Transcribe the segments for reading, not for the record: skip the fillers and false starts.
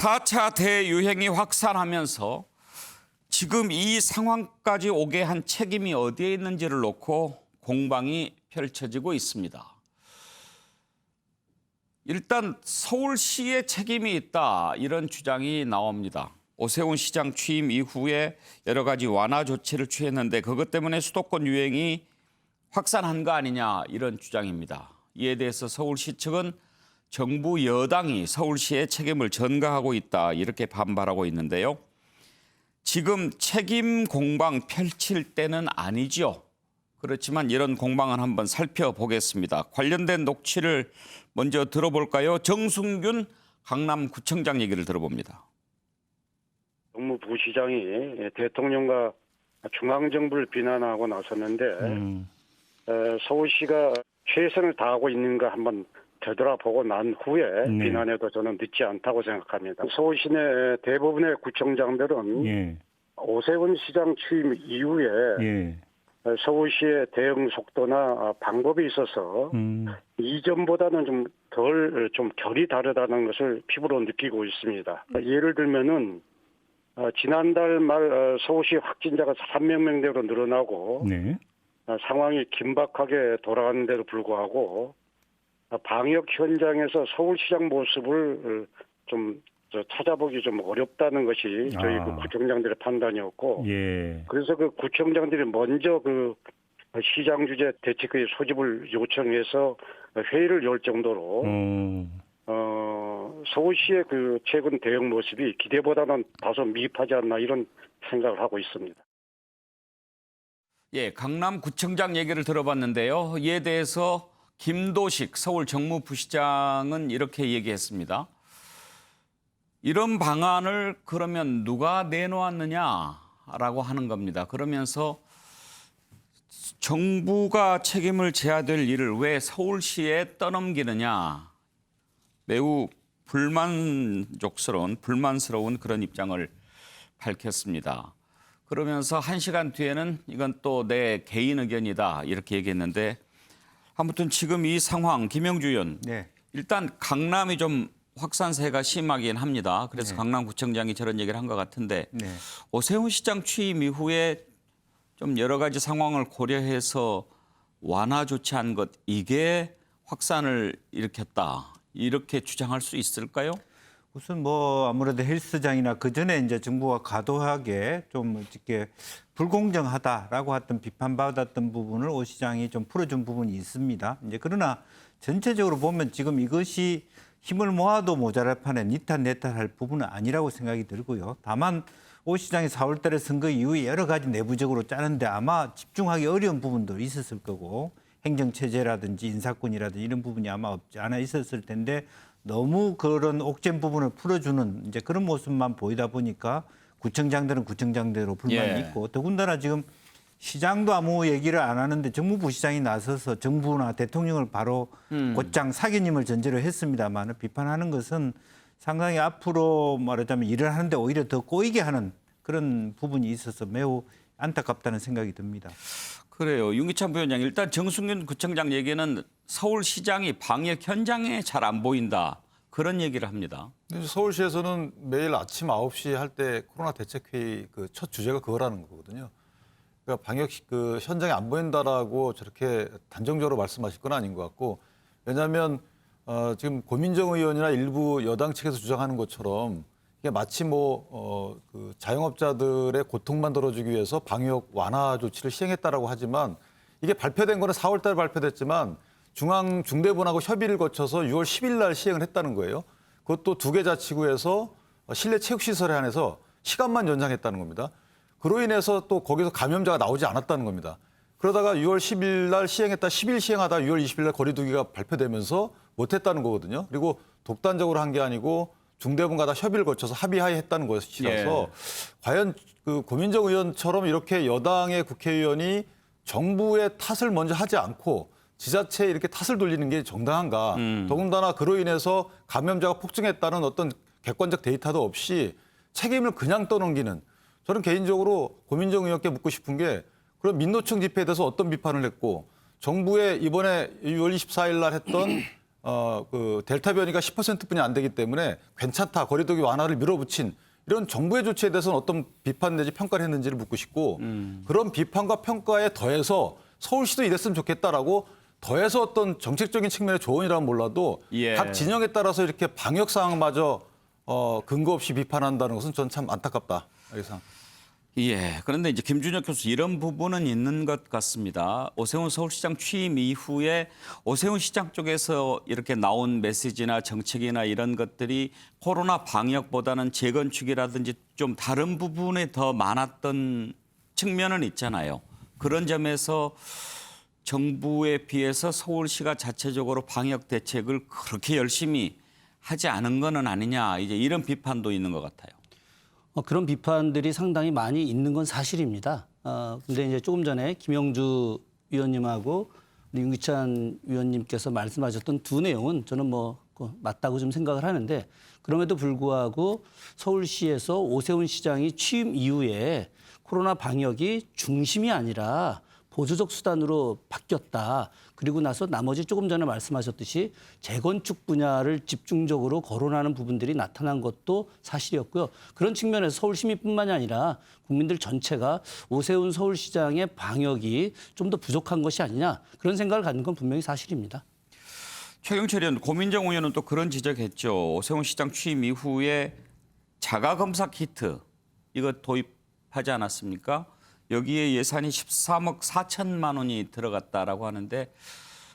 4차 대유행이 확산하면서 지금 이 상황까지 오게 한 책임이 어디에 있는지를 놓고 공방이 펼쳐지고 있습니다. 일단 서울시의 책임이 있다, 이런 주장이 나옵니다. 오세훈 시장 취임 이후에 여러 가지 완화 조치를 취했는데 그것 때문에 수도권 유행이 확산한 거 아니냐, 이런 주장입니다. 이에 대해서 서울시 측은 정부 여당이 서울시의 책임을 전가하고 있다, 이렇게 반발하고 있는데요. 지금 책임 공방 펼칠 때는 아니죠. 그렇지만 이런 공방은 한번 살펴보겠습니다. 관련된 녹취를 먼저 들어볼까요? 정순균 강남구청장 얘기를 들어봅니다. 정무부시장이 대통령과 중앙정부를 비난하고 나섰는데 서울시가 최선을 다하고 있는가 한번 되돌아보고 난 후에 비난해도 저는 늦지 않다고 생각합니다. 서울시 내 대부분의 구청장들은 오세훈 시장 취임 이후에 서울시의 대응 속도나 방법이 있어서 이전보다는 좀 결이 다르다는 것을 피부로 느끼고 있습니다. 예를 들면은 지난달 말 서울시 확진자가 300명대로 늘어나고 상황이 긴박하게 돌아가는데도 불구하고 방역 현장에서 서울시장 모습을 좀 찾아보기 좀 어렵다는 것이 저희 그 구청장들의 판단이었고, 그래서 그 구청장들이 먼저 그 시장 주재 대책회의 소집을 요청해서 회의를 열 정도로 서울시의 그 최근 대응 모습이 기대보다는 다소 미흡하지 않나, 이런 생각을 하고 있습니다. 예, 강남구청장 얘기를 들어봤는데요. 이에 대해서 김도식 서울 정무부시장은 이렇게 얘기했습니다. 이런 방안을 그러면 누가 내놓았느냐라고 하는 겁니다. 그러면서 정부가 책임을 져야 될 일을 왜 서울시에 떠넘기느냐, 매우 불만스러운 그런 입장을 밝혔습니다. 그러면서 1시간 뒤에는 이건 또 내 개인 의견이다, 이렇게 얘기했는데, 아무튼 지금 이 상황, 김영주 의원, 일단 강남이 좀 확산세가 심하긴 합니다. 그래서 강남구청장이 저런 얘기를 한 것 같은데 오세훈 시장 취임 이후에 좀 여러 가지 상황을 고려해서 완화 조치한 것, 이게 확산을 일으켰다, 이렇게 주장할 수 있을까요? 우선 뭐 아무래도 헬스장이나 그 전에 이제 정부가 과도하게 좀 이렇게 불공정하다라고 했던 비판받았던 부분을 오 시장이 좀 풀어준 부분이 있습니다. 이제 그러나 전체적으로 보면 지금 이것이 힘을 모아도 모자랄 판에 니탄내탄할 부분은 아니라고 생각이 들고요. 다만 오 시장이 4월달에 선거 이후에 여러 가지 내부적으로 짜는데 아마 집중하기 어려운 부분도 있었을 거고, 행정체제라든지 인사권이라든지 이런 부분이 아마 없지 않아 있었을 텐데 너무 그런 옥죄인 부분을 풀어주는 이제 그런 모습만 보이다 보니까 구청장들은 구청장대로 불만이 있고, 더군다나 지금 시장도 아무 얘기를 안 하는데 정무부시장이 나서서 정부나 대통령을 바로 곧장 사견임을 전제로 했습니다만, 비판하는 것은 상당히 앞으로 말하자면 일을 하는데 오히려 더 꼬이게 하는 그런 부분이 있어서 매우 안타깝다는 생각이 듭니다. 그래요. 윤기찬 부위원장, 일단 정순균 구청장 얘기는 서울시장이 방역 현장에 잘 안 보인다, 그런 얘기를 합니다. 서울시에서는 매일 아침 9시 할 때 코로나 대책회의 그 첫 주제가 그거라는 거거든요. 그러니까 방역 그 현장에 안 보인다라고 저렇게 단정적으로 말씀하실 건 아닌 것 같고, 왜냐하면 지금 고민정 의원이나 일부 여당 측에서 주장하는 것처럼 이게 마치 그 자영업자들의 고통만 덜어주기 위해서 방역 완화 조치를 시행했다라고 하지만, 이게 발표된 거는 4월달 발표됐지만 중앙중대본하고 협의를 거쳐서 6월 10일 날 시행을 했다는 거예요. 그것도 2개 자치구에서 실내 체육시설에 한해서 시간만 연장했다는 겁니다. 그로 인해서 또 거기서 감염자가 나오지 않았다는 겁니다. 그러다가 6월 10일 날 시행했다, 10일 시행하다 6월 20일 날 거리 두기가 발표되면서 못했다는 거거든요. 그리고 독단적으로 한 게 아니고 중대본과 다 협의를 거쳐서 합의하에 했다는 것이라서 과연 그 고민정 의원처럼 이렇게 여당의 국회의원이 정부의 탓을 먼저 하지 않고 지자체에 이렇게 탓을 돌리는 게 정당한가. 더군다나 그로 인해서 감염자가 폭증했다는 어떤 객관적 데이터도 없이 책임을 그냥 떠넘기는, 저는 개인적으로 고민정 의원께 묻고 싶은 게, 그럼 민노총 집회에 대해서 어떤 비판을 했고, 정부의 이번에 6월 24일 날 했던 그 델타 변이가 10%뿐이 안 되기 때문에 괜찮다, 거리두기 완화를 밀어붙인 이런 정부의 조치에 대해서는 어떤 비판 내지 평가를 했는지를 묻고 싶고 그런 비판과 평가에 더해서 서울시도 이랬으면 좋겠다라고 더해서 어떤 정책적인 측면의 조언이라면 몰라도 예. 각 진영에 따라서 이렇게 방역 상황마저 근거 없이 비판한다는 것은 전 참 안타깝다. 이렇게 생각합니다. 예. 그런데 이제 김준혁 교수 이런 부분은 있는 것 같습니다. 오세훈 서울시장 취임 이후에 오세훈 시장 쪽에서 이렇게 나온 메시지나 정책이나 이런 것들이 코로나 방역보다는 재건축이라든지 좀 다른 부분에 더 많았던 측면은 있잖아요. 그런 점에서 정부에 비해서 서울시가 자체적으로 방역 대책을 그렇게 열심히 하지 않은 거는 아니냐. 이제 이런 비판도 있는 것 같아요. 그런 비판들이 상당히 많이 있는 건 사실입니다. 근데 이제 조금 전에 김영주 위원님하고 우리 윤기찬 위원님께서 말씀하셨던 두 내용은 저는 맞다고 좀 생각을 하는데 그럼에도 불구하고 서울시에서 오세훈 시장이 취임 이후에 코로나 방역이 중심이 아니라 보조적 수단으로 바뀌었다. 그리고 나서 나머지 조금 전에 말씀하셨듯이 재건축 분야를 집중적으로 거론하는 부분들이 나타난 것도 사실이었고요. 그런 측면에서 서울 시민뿐만이 아니라 국민들 전체가 오세훈 서울시장의 방역이 좀 더 부족한 것이 아니냐 그런 생각을 갖는 건 분명히 사실입니다. 최경철 의원, 고민정 의원은 또 그런 지적했죠. 오세훈 시장 취임 이후에 자가검사 키트 이거 도입하지 않았습니까? 여기에 예산이 13억 4천만 원이 들어갔다라고 하는데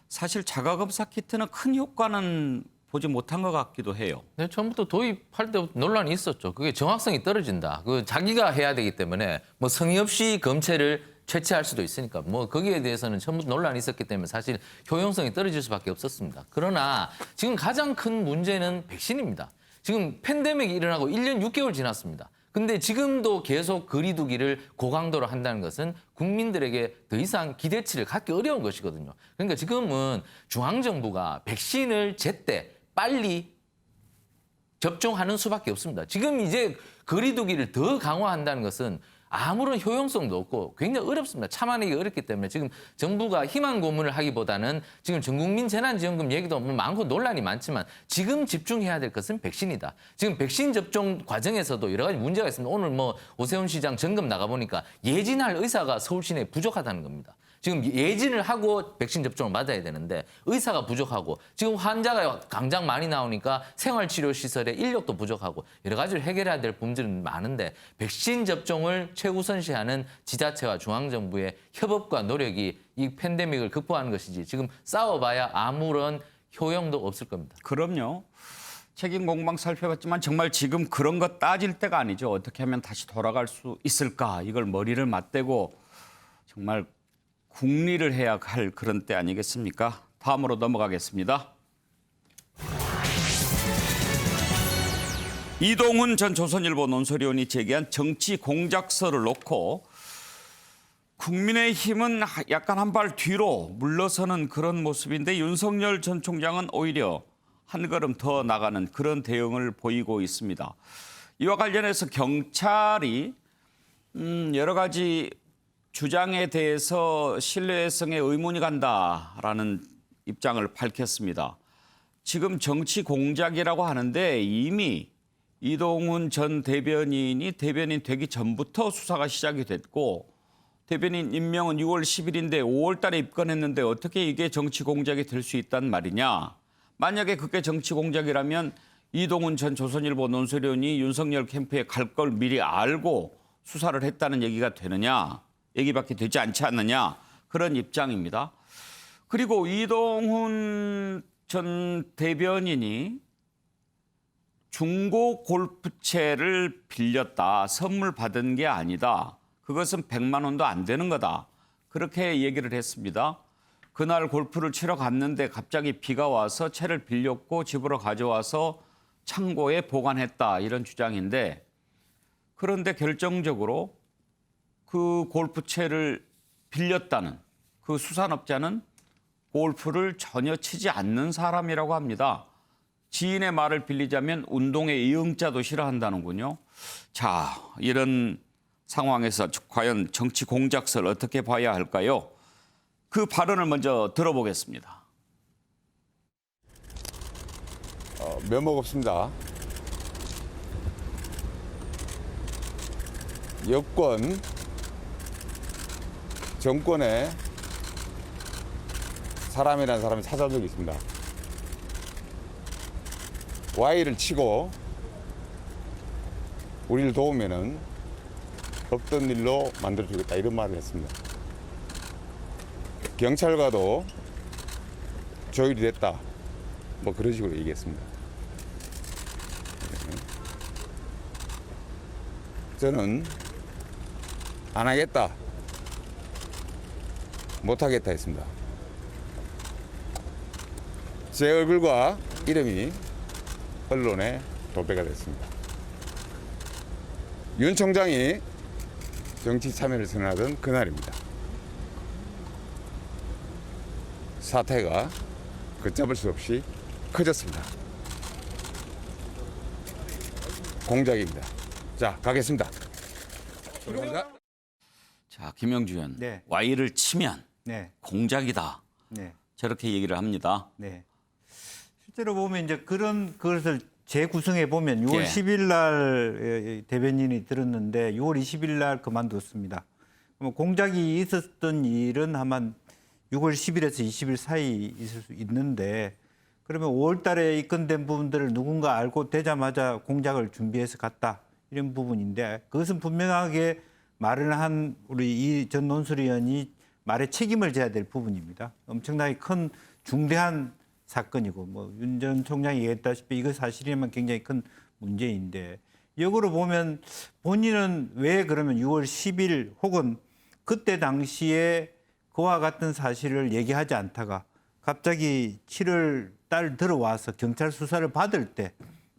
사실 자가검사 키트는 큰 효과는 보지 못한 것 같기도 해요. 네, 처음부터 도입할 때부터 논란이 있었죠. 그게 정확성이 떨어진다. 그 자기가 해야 되기 때문에 성의 없이 검체를 채취할 수도 있으니까 거기에 대해서는 처음부터 논란이 있었기 때문에 사실 효용성이 떨어질 수밖에 없었습니다. 그러나 지금 가장 큰 문제는 백신입니다. 지금 팬데믹이 일어나고 1년 6개월 지났습니다. 근데 지금도 계속 거리두기를 고강도로 한다는 것은 국민들에게 더 이상 기대치를 갖기 어려운 것이거든요. 그러니까 지금은 중앙정부가 백신을 제때 빨리 접종하는 수밖에 없습니다. 지금 이제 거리두기를 더 강화한다는 것은 아무런 효용성도 없고 굉장히 어렵습니다. 참아내기 어렵기 때문에 지금 정부가 희망 고문을 하기보다는 지금 전국민 재난지원금 얘기도 많고 논란이 많지만 지금 집중해야 될 것은 백신이다. 지금 백신 접종 과정에서도 여러 가지 문제가 있습니다. 오늘 오세훈 시장 점검 나가보니까 예진할 의사가 서울 시내에 부족하다는 겁니다. 지금 예진을 하고 백신 접종을 맞아야 되는데 의사가 부족하고 지금 환자가 당장 많이 나오니까 생활치료시설에 인력도 부족하고 여러 가지를 해결해야 될 부분들은 많은데 백신 접종을 최우선시하는 지자체와 중앙정부의 협업과 노력이 이 팬데믹을 극복하는 것이지 지금 싸워봐야 아무런 효용도 없을 겁니다. 그럼요. 책임 공방 살펴봤지만 정말 지금 그런 거 따질 때가 아니죠. 어떻게 하면 다시 돌아갈 수 있을까. 이걸 머리를 맞대고 정말 국리를 해야 할 그런 때 아니겠습니까? 다음으로 넘어가겠습니다. 이동훈 전 조선일보 논설위원이 제기한 정치 공작서를 놓고 국민의힘은 약간 한 발 뒤로 물러서는 그런 모습인데 윤석열 전 총장은 오히려 한 걸음 더 나가는 그런 대응을 보이고 있습니다. 이와 관련해서 경찰이 여러 가지 주장에 대해서 신뢰성에 의문이 간다라는 입장을 밝혔습니다. 지금 정치 공작이라고 하는데 이미 이동훈 전 대변인이 대변인 되기 전부터 수사가 시작이 됐고 대변인 임명은 6월 10일인데 5월 달에 입건했는데 어떻게 이게 정치 공작이 될 수 있단 말이냐. 만약에 그게 정치 공작이라면 이동훈 전 조선일보 논설위원이 윤석열 캠프에 갈 걸 미리 알고 수사를 했다는 얘기가 되느냐. 얘기밖에 되지 않지 않느냐 그런 입장입니다. 그리고 이동훈 전 대변인이 중고 골프채를 빌렸다. 선물 받은 게 아니다. 그것은 100만 원도 안 되는 거다. 그렇게 얘기를 했습니다. 그날 골프를 치러 갔는데 갑자기 비가 와서 채를 빌렸고 집으로 가져와서 창고에 보관했다. 이런 주장인데 그런데 결정적으로 그 골프채를 빌렸다는 그 수산업자는 골프를 전혀 치지 않는 사람이라고 합니다. 지인의 말을 빌리자면 운동의 이응자도 싫어한다는군요. 자, 이런 상황에서 과연 정치 공작설 어떻게 봐야 할까요? 그 발언을 먼저 들어보겠습니다. 면목 없습니다. 여권, 정권에 사람이라는 사람이 찾아온 적이 있습니다. Y를 치고 우리를 도우면은 없던 일로 만들어주겠다 이런 말을 했습니다. 경찰과도 조율이 됐다 뭐 그런 식으로 얘기했습니다. 저는 안 하겠다 못 하겠다 했습니다. 제 얼굴과 이름이 언론에 도배가 됐습니다. 윤 총장이 정치 참여를 선언하던 그날입니다. 사태가 걷잡을 수 없이 커졌습니다. 공작입니다. 자, 가겠습니다. 감사합니다. 자, 김영주 의원. 네. Y를 치면 네. 공작이다. 네. 저렇게 얘기를 합니다. 네. 실제로 보면 이제 그것을 재구성해 보면 6월 예. 10일 날 대변인이 들었는데 6월 20일 날 그만뒀습니다. 공작이 있었던 일은 아마 6월 10일에서 20일 사이 있을 수 있는데 그러면 5월 달에 입건된 부분들을 누군가 알고 되자마자 공작을 준비해서 갔다 이런 부분인데 그것은 분명하게 말을 한 우리 이 전 논술위원이 말에 책임을 져야 될 부분입니다. 엄청나게 큰 중대한 사건이고 뭐 윤 전 총장이 얘기했다시피 이거 사실이면 굉장히 큰 문제인데 역으로 보면 본인은 왜 그러면 6월 10일 혹은 그때 당시에 그와 같은 사실을 얘기하지 않다가 갑자기 7월 달 들어와서 경찰 수사를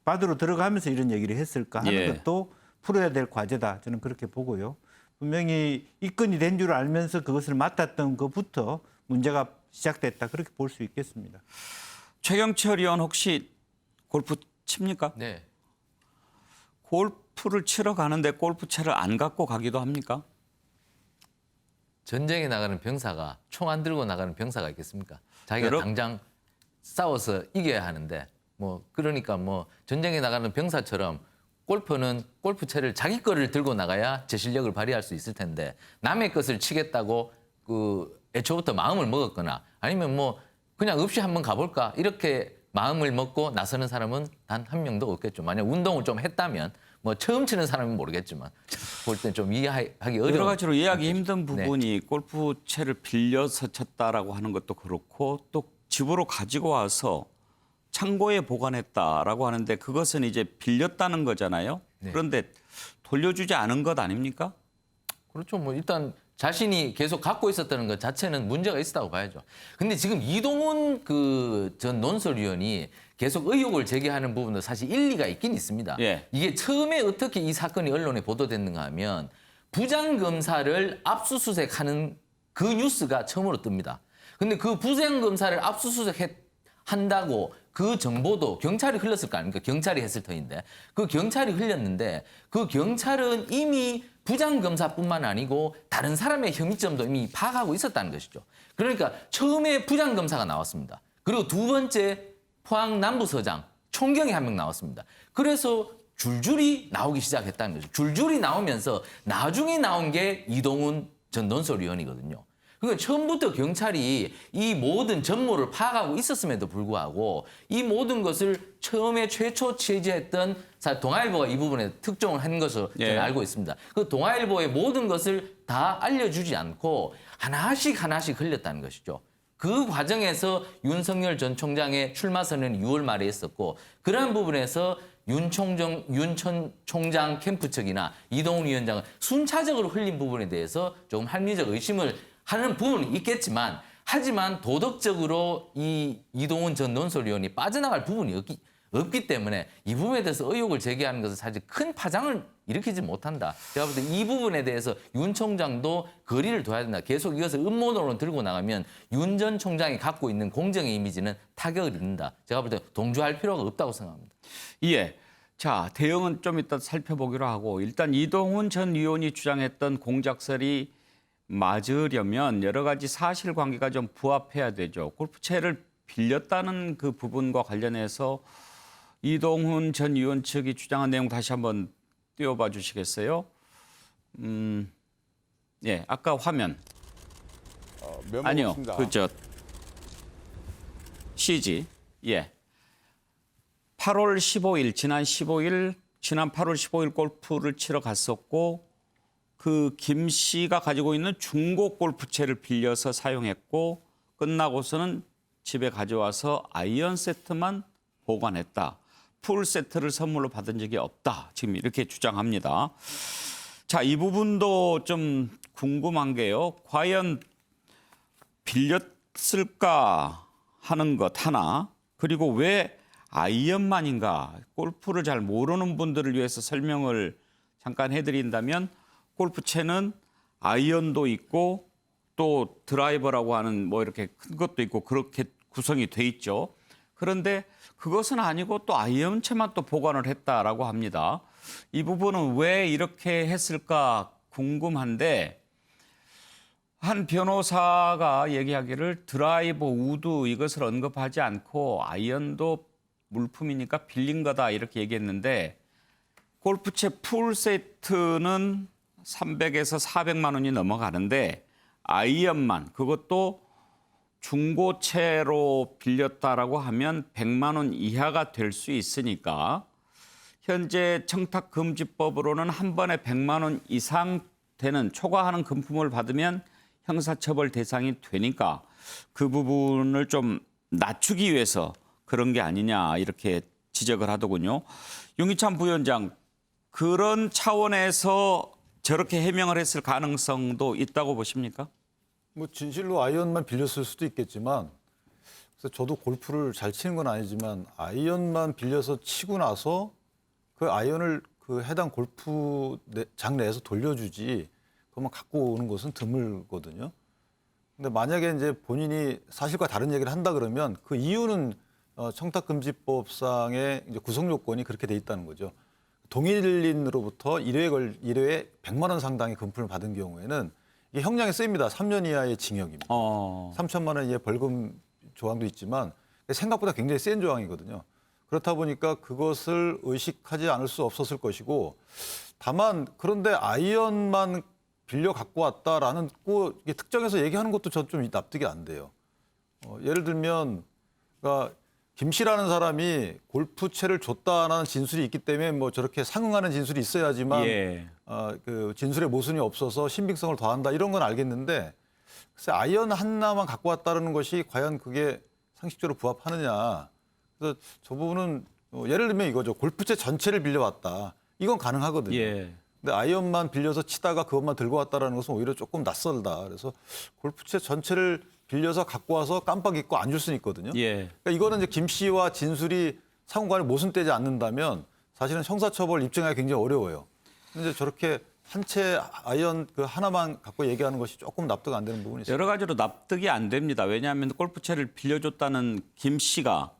받으러 들어가면서 이런 얘기를 했을까 하는 예. 것도 풀어야 될 과제다. 저는 그렇게 보고요. 분명히 입건이 된 줄 알면서 그것을 맡았던 것부터 문제가 시작됐다. 그렇게 볼 수 있겠습니다. 최경철 의원 혹시 골프 칩니까? 네. 골프를 치러 가는데 골프채를 안 갖고 가기도 합니까? 전쟁에 나가는 병사가 총 안 들고 나가는 병사가 있겠습니까? 자기가 여러- 당장 싸워서 이겨야 하는데 뭐 그러니까 뭐 전쟁에 나가는 병사처럼 골프는 골프채를 자기 거를 들고 나가야 제 실력을 발휘할 수 있을 텐데 남의 것을 치겠다고 그 애초부터 마음을 먹었거나 아니면 뭐 그냥 없이 한번 가볼까 이렇게 마음을 먹고 나서는 사람은 단 한 명도 없겠죠. 만약 운동을 좀 했다면 뭐 처음 치는 사람은 모르겠지만 볼 땐 좀 이해하기 어려운 여러 가지로 이해하기 힘든 네. 부분이 골프채를 빌려서 쳤다라고 하는 것도 그렇고 또 집으로 가지고 와서 창고에 보관했다라고 하는데 그것은 이제 빌렸다는 거잖아요. 네. 그런데 돌려주지 않은 것 아닙니까? 그렇죠. 뭐 일단 자신이 계속 갖고 있었다는 것 자체는 문제가 있었다고 봐야죠. 근데 지금 이동훈 그 전 논설위원이 계속 의혹을 제기하는 부분도 사실 일리가 있긴 있습니다. 예. 이게 처음에 어떻게 이 사건이 언론에 보도됐는가 하면 부장검사를 압수수색하는 그 뉴스가 처음으로 뜹니다. 근데 그 부장검사를 압수수색한다고 그 정보도 경찰이 흘렸을 거 아닙니까? 경찰이 했을 터인데 그 경찰이 흘렸는데 그 경찰은 이미 부장검사뿐만 아니고 다른 사람의 혐의점도 이미 파악하고 있었다는 것이죠. 그러니까 처음에 부장검사가 나왔습니다. 그리고 두 번째 포항 남부서장 총경이 한 명 나왔습니다. 그래서 줄줄이 나오기 시작했다는 거죠. 줄줄이 나오면서 나중에 나온 게 이동훈 전 논설위원이거든요. 그러니까 처음부터 경찰이 이 모든 전모를 파악하고 있었음에도 불구하고 이 모든 것을 처음에 최초 취재했던 동아일보가 이 부분에 특종을 한 것으로 예. 저는 알고 있습니다. 그 동아일보의 모든 것을 다 알려주지 않고 하나씩 흘렸다는 것이죠. 그 과정에서 윤석열 전 총장의 출마 선언이 6월 말에 있었고 그러한 부분에서 윤 총장 캠프 측이나 이동훈 위원장은 순차적으로 흘린 부분에 대해서 조금 합리적 의심을 하는 부분은 있겠지만 하지만 도덕적으로 이 이동훈 전 논설위원이 빠져나갈 부분이 없기 때문에 이 부분에 대해서 의혹을 제기하는 것은 사실 큰 파장을 일으키지 못한다. 제가 볼 때 이 부분에 대해서 윤 총장도 거리를 둬야 된다. 계속 이것을 음모론으로 들고 나가면 윤 전 총장이 갖고 있는 공정의 이미지는 타격을 입는다. 제가 볼 때 동조할 필요가 없다고 생각합니다. 예. 자, 대응은 좀 이따 살펴보기로 하고 일단 이동훈 전 의원이 주장했던 공작설이 맞으려면 여러 가지 사실관계가 좀 부합해야 되죠. 골프채를 빌렸다는 그 부분과 관련해서 이동훈 전 의원 측이 주장한 내용 다시 한번 띄워봐 주시겠어요? 예, 아까 화면. 아니요, 면목입니다. CG. 예. 8월 15일, 지난 8월 15일 골프를 치러 갔었고 그 김 씨가 가지고 있는 중고 골프채를 빌려서 사용했고 끝나고서는 집에 가져와서 아이언 세트만 보관했다. 풀 세트를 선물로 받은 적이 없다. 지금 이렇게 주장합니다. 자, 이 부분도 좀 궁금한 게요. 과연 빌렸을까 하는 것 하나, 그리고 왜 아이언만인가, 골프를 잘 모르는 분들을 위해서 설명을 잠깐 해드린다면 골프채는 아이언도 있고 또 드라이버라고 하는 뭐 이렇게 큰 것도 있고 그렇게 구성이 돼 있죠. 그런데 그것은 아니고 또 아이언채만 또 보관을 했다라고 합니다. 이 부분은 왜 이렇게 했을까 궁금한데, 한 변호사가 얘기하기를 드라이버, 우드 이것을 언급하지 않고 아이언도 물품이니까 빌린 거다 이렇게 얘기했는데, 골프채 풀 세트는 300에서 400만 원이 넘어가는데 아이언만, 그것도 중고채로 빌렸다라고 하면 100만 원 이하가 될 수 있으니까 현재 청탁금지법으로는 한 번에 100만 원 이상 되는 초과하는 금품을 받으면 형사처벌 대상이 되니까 그 부분을 좀 낮추기 위해서 그런 게 아니냐 이렇게 지적을 하더군요. 윤기찬 부위원장, 그런 차원에서 저렇게 해명을 했을 가능성도 있다고 보십니까? 뭐 진실로 아이언만 빌렸을 수도 있겠지만, 그래서 저도 골프를 잘 치는 건 아니지만 아이언만 빌려서 치고 나서 그 아이언을 그 해당 골프장 내에서 돌려주지 그것만 갖고 오는 것은 드물거든요. 근데 만약에 이제 본인이 사실과 다른 얘기를 한다 그러면 그 이유는 청탁금지법상의 이제 구성 요건이 그렇게 돼 있다는 거죠. 동일인으로부터 1회에 100만 원 상당의 금품을 받은 경우에는 이게 형량이 셉니다. 3년 이하의 징역입니다. 3천만 원 이하의 벌금 조항도 있지만 생각보다 굉장히 센 조항이거든요. 그렇다 보니까 그것을 의식하지 않을 수 없었을 것이고, 다만 그런데 아이언만 빌려 갖고 왔다라는 꼭 특정해서 얘기하는 것도 전 좀 납득이 안 돼요. 예를 들면 그러니까 김 씨라는 사람이 골프채를 줬다라는 진술이 있기 때문에 뭐 저렇게 상응하는 진술이 있어야지만 그 진술의 모순이 없어서 신빙성을 더한다 이런 건 알겠는데, 글쎄 아이언 하나만 갖고 왔다는 것이 과연 그게 상식적으로 부합하느냐. 그래서 저 부분은 예를 들면 이거죠. 골프채 전체를 빌려왔다. 이건 가능하거든요. 근데 아이언만 빌려서 치다가 그것만 들고 왔다라는 것은 오히려 조금 낯설다. 그래서 골프채 전체를 빌려서 갖고 와서 깜빡 잊고 안 줄 수는 있거든요. 그러니까 이거는 이제 김 씨와 진술이 상호간에 모순되지 않는다면 사실은 형사처벌 입증하기 굉장히 어려워요. 근데 저렇게 한 채 아이언 그 하나만 갖고 얘기하는 것이 조금 납득 안 되는 부분이 있어요. 여러 가지로 납득이 안 됩니다. 왜냐하면 골프채를 빌려줬다는 김 씨가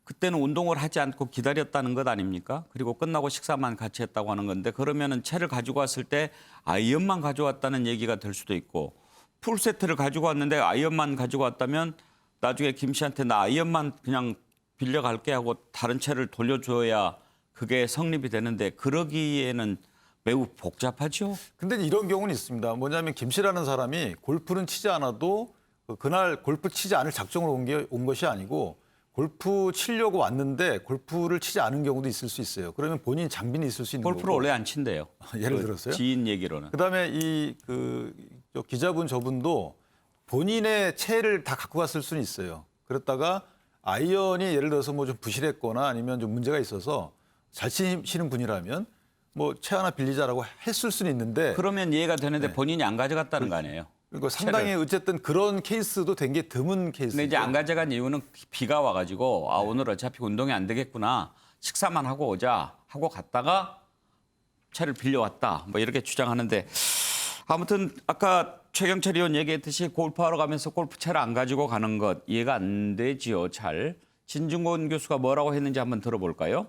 그때는 운동을 하지 않고 기다렸다는 것 아닙니까? 그리고 끝나고 식사만 같이 했다고 하는 건데, 그러면은 채를 가지고 왔을 때 아이언만 가져왔다는 얘기가 될 수도 있고, 풀 세트를 가지고 왔는데 아이언만 가지고 왔다면 나중에 김 씨한테 나 아이언만 그냥 빌려갈게 하고 다른 채를 돌려줘야 그게 성립이 되는데, 그러기에는 매우 복잡하죠. 근데 이런 경우는 있습니다. 뭐냐면 김 씨라는 사람이 골프는 치지 않아도 그날 골프 치지 않을 작정으로 온 것이 아니고 골프 치려고 왔는데 골프를 치지 않은 경우도 있을 수 있어요. 그러면 본인 장비는 있을 수 있는 거고. 골프를 원래 안 친대요. 예를 들었어요? 지인 얘기로는. 그다음에 저 기자분 저분도 본인의 채를 다 갖고 갔을 수는 있어요. 그랬다가 아이언이 예를 들어서 뭐 좀 부실했거나 아니면 좀 문제가 있어서 잘 치시는 분이라면 뭐 채 하나 빌리자라고 했을 수는 있는데, 그러면 이해가 되는데 본인이 안 가져갔다는 거 아니에요? 그러니까 상당히 어쨌든 그런 케이스도 되게 드문 케이스죠. 근데 이제 안 가져간 이유는 비가 와가지고 오늘 어차피 운동이 안 되겠구나, 식사만 하고 오자 하고 갔다가 차를 빌려왔다 뭐 이렇게 주장하는데, 아무튼 아까 최경철 의원 얘기했듯이 골프하러 가면서 골프채를 안 가지고 가는 것 이해가 안 되지요. 잘. 진중권 교수가 뭐라고 했는지 한번 들어볼까요?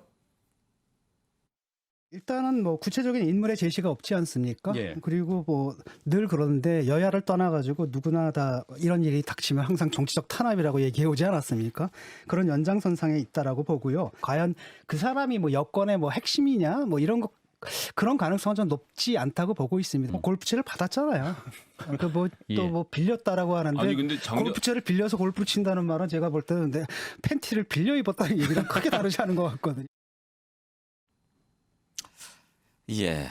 일단은 뭐 구체적인 인물의 제시가 없지 않습니까? 예. 그리고 뭐 늘 그러는데 여야를 떠나가지고 누구나 다 이런 일이 닥치면 항상 정치적 탄압이라고 얘기해 오지 않았습니까? 그런 연장선상에 있다라고 보고요. 과연 그 사람이 뭐 여권의 뭐 핵심이냐 뭐 이런 거 그런 가능성은 좀 높지 않다고 보고 있습니다. 뭐 골프채를 받았잖아요. 그 뭐 또 뭐 빌렸다라고 하는데 아니, 근데 골프채를 빌려서 골프 친다는 말은 제가 볼 때는 근데 팬티를 빌려 입었다는 얘기랑 크게 다르지 않은 것 같거든요. 예.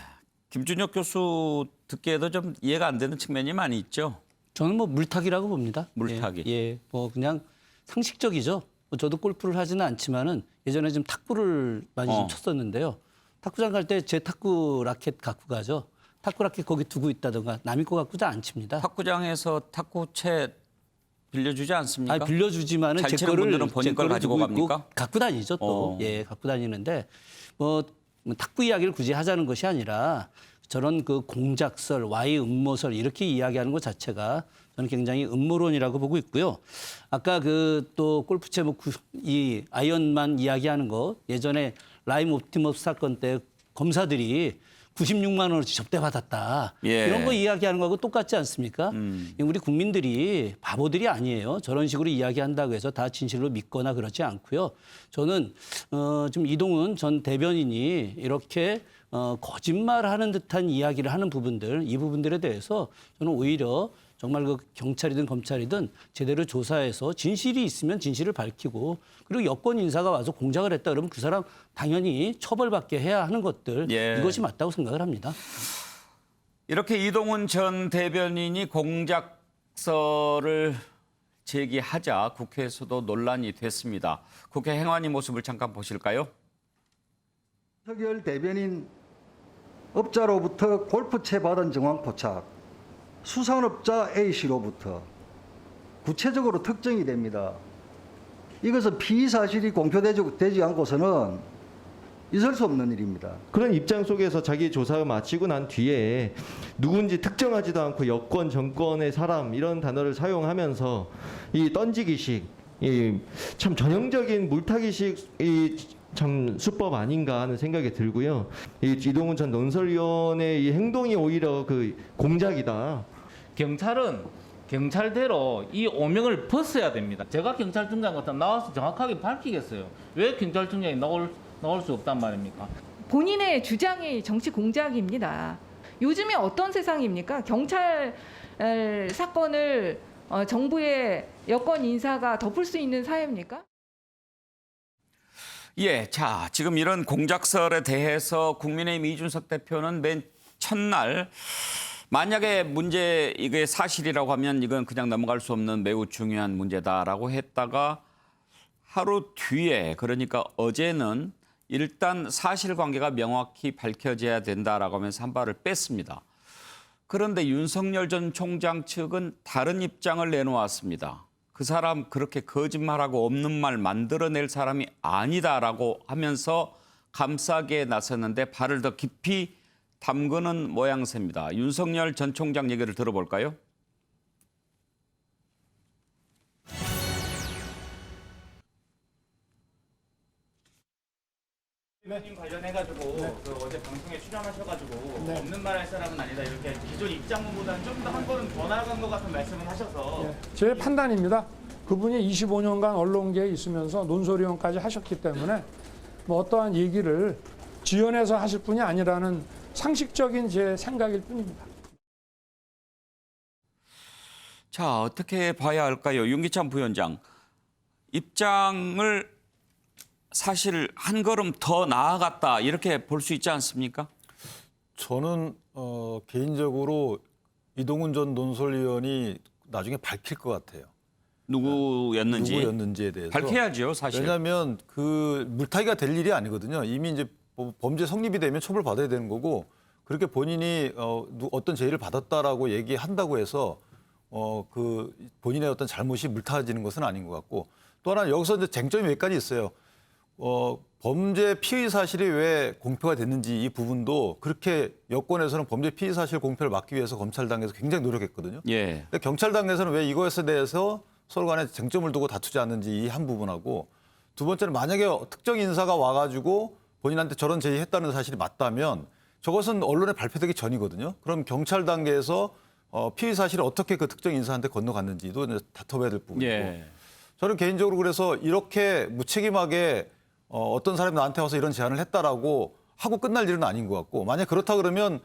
김준혁 교수 듣기에도 좀 이해가 안 되는 측면이 많이 있죠. 저는 뭐 물타기라고 봅니다. 물타기. 예, 뭐 그냥 상식적이죠. 뭐 저도 골프를 하지는 않지만은 예전에 좀 탁구를 많이 좀 쳤었는데요. 탁구장 갈 때 제 탁구 라켓 갖고 가죠. 탁구 라켓 거기 두고 있다던가 남의 거 갖고 잘 안 칩니다. 탁구장에서 탁구채 빌려주지 않습니까? 아니, 빌려주지만은 잘 제 치는 거를 분들은 본인 제 걸 거를 가지고 두고 있고 갑니까? 갖고 다니죠 또. 예, 갖고 다니는데 뭐 탁구 이야기를 굳이 하자는 것이 아니라 저런 그 공작설, 와의 음모설 이렇게 이야기하는 것 자체가 저는 굉장히 음모론이라고 보고 있고요. 아까 그 또 골프채 이 아이언만 이야기하는 거 예전에 라임 옵티머스 사건 때 검사들이 96만 원어치 접대받았다. 예. 이런 거 이야기하는 거하고 똑같지 않습니까? 우리 국민들이 바보들이 아니에요. 저런 식으로 이야기한다고 해서 다 진실로 믿거나 그렇지 않고요. 저는 좀 이동훈 전 대변인이 이렇게 거짓말하는 듯한 이야기를 하는 부분들, 이 부분들에 대해서 저는 오히려 정말 그 경찰이든 검찰이든 제대로 조사해서 진실이 있으면 진실을 밝히고 그리고 여권 인사가 와서 공작을 했다 그러면 그 사람 당연히 처벌받게 해야 하는 것들 예. 이것이 맞다고 생각을 합니다. 이렇게 이동훈 전 대변인이 공작설을 제기하자 국회에서도 논란이 됐습니다. 국회 행안위 모습을 잠깐 보실까요? 윤석열 대변인 업자로부터 골프채 받은 정황 포착, 수산업자 A씨로부터 구체적으로 특정이 됩니다. 이것은 피의 사실이 공표되지 않고서는 있을 수 없는 일입니다. 그런 입장 속에서 자기 조사가 마치고 난 뒤에 누군지 특정하지도 않고 여권, 정권의 사람 이런 단어를 사용하면서 이 던지기식, 참 전형적인 물타기식 참 수법 아닌가 하는 생각이 들고요. 이동훈 전 논설위원의 이 행동이 오히려 그 공작이다. 경찰은 경찰대로 이 오명을 벗어야 됩니다. 제가 경찰청장 같으면 나와서 정확하게 밝히겠어요. 왜 경찰청장이 나올 수 없단 말입니까? 본인의 주장이 정치 공작입니다. 요즘에 어떤 세상입니까? 경찰 사건을 정부의 여권 인사가 덮을 수 있는 사회입니까? 예, 자, 지금 이런 공작설에 대해서 국민의힘 이준석 대표는 맨 첫날 만약에 이게 사실이라고 하면 이건 그냥 넘어갈 수 없는 매우 중요한 문제다라고 했다가 하루 뒤에 그러니까 어제는 일단 사실관계가 명확히 밝혀져야 된다라고 하면서 한 발을 뺐습니다. 그런데 윤석열 전 총장 측은 다른 입장을 내놓았습니다. 그 사람 그렇게 거짓말하고 없는 말 만들어낼 사람이 아니다라고 하면서 감싸기에 나섰는데 발을 더 깊이 담그는 모양새입니다. 윤석열 전 총장 얘기를 들어볼까요? 님 관련해가지고 그 어제 방송에 출연하셔가지고 없는 말 할 사람은 아니다 이렇게 기존 입장문보다는 좀 더 한 걸음 더 나아간 것 같은 말씀을 하셔서 제 판단입니다. 그분이 25년간 언론계에 있으면서 논설위원까지 하셨기 때문에 뭐 어떠한 얘기를 지연해서 하실 분이 아니라는 상식적인 제 생각일 뿐입니다. 자, 어떻게 봐야 할까요? 윤기찬 부위원장. 입장을 사실 한 걸음 더 나아갔다 이렇게 볼 수 있지 않습니까? 저는 개인적으로 이동훈 전 논설위원이 나중에 밝힐 것 같아요. 누구였는지에 대해서. 밝혀야죠, 사실. 왜냐하면 그 물타기가 될 일이 아니거든요. 이미 이제 범죄 성립이 되면 처벌받아야 되는 거고 그렇게 본인이 어떤 제의를 받았다라고 얘기한다고 해서 그 본인의 어떤 잘못이 물타지는 것은 아닌 것 같고 또 하나 여기서 이제 쟁점이 몇 가지 있어요. 범죄 피의 사실이 왜 공표가 됐는지 이 부분도 그렇게 여권에서는 범죄 피의 사실 공표를 막기 위해서 검찰당에서 굉장히 노력했거든요. 예. 근데 경찰당에서는 왜 이것에 대해서 서로 간에 쟁점을 두고 다투지 않는지 이 한 부분하고 두 번째는 만약에 특정 인사가 와가지고 본인한테 저런 제의했다는 사실이 맞다면 저것은 언론에 발표되기 전이거든요. 그럼 경찰 단계에서 피의 사실이 어떻게 그 특정 인사한테 건너갔는지도 이제 다퉈봐야 될 부분이고 예. 저는 개인적으로 그래서 이렇게 무책임하게 어떤 사람이 나한테 와서 이런 제안을 했다라고 하고 끝날 일은 아닌 것 같고 만약 그렇다 그러면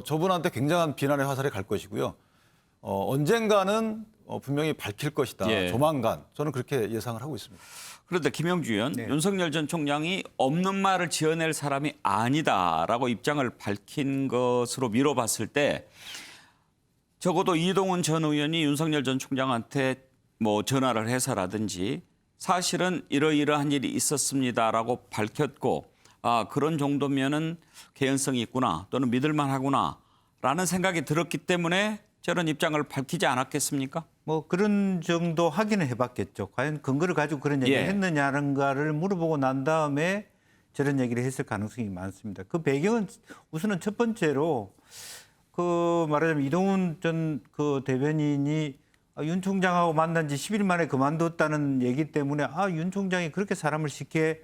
저분한테 굉장한 비난의 화살이 갈 것이고요. 언젠가는 분명히 밝힐 것이다. 예. 조만간 저는 그렇게 예상을 하고 있습니다. 그런데 김영주 의원, 윤석열 전 총장이 없는 말을 지어낼 사람이 아니다라고 입장을 밝힌 것으로 미뤄봤을 때 적어도 이동훈 전 의원이 윤석열 전 총장한테 뭐 전화를 해서라든지 사실은 이러이러한 일이 있었습니다라고 밝혔고 아 그런 정도면은 개연성이 있구나 또는 믿을만하구나라는 생각이 들었기 때문에 저런 입장을 밝히지 않았겠습니까? 뭐 그런 정도 확인을 해봤겠죠. 과연 근거를 가지고 그런 얘기를 예. 했느냐는가를 물어보고 난 다음에 저런 얘기를 했을 가능성이 많습니다. 그 배경은 우선은 첫 번째로 그 말하자면 이동훈 전 그 대변인이 윤 총장하고 만난 지 10일 만에 그만뒀다는 얘기 때문에 윤 총장이 그렇게 사람을 쉽게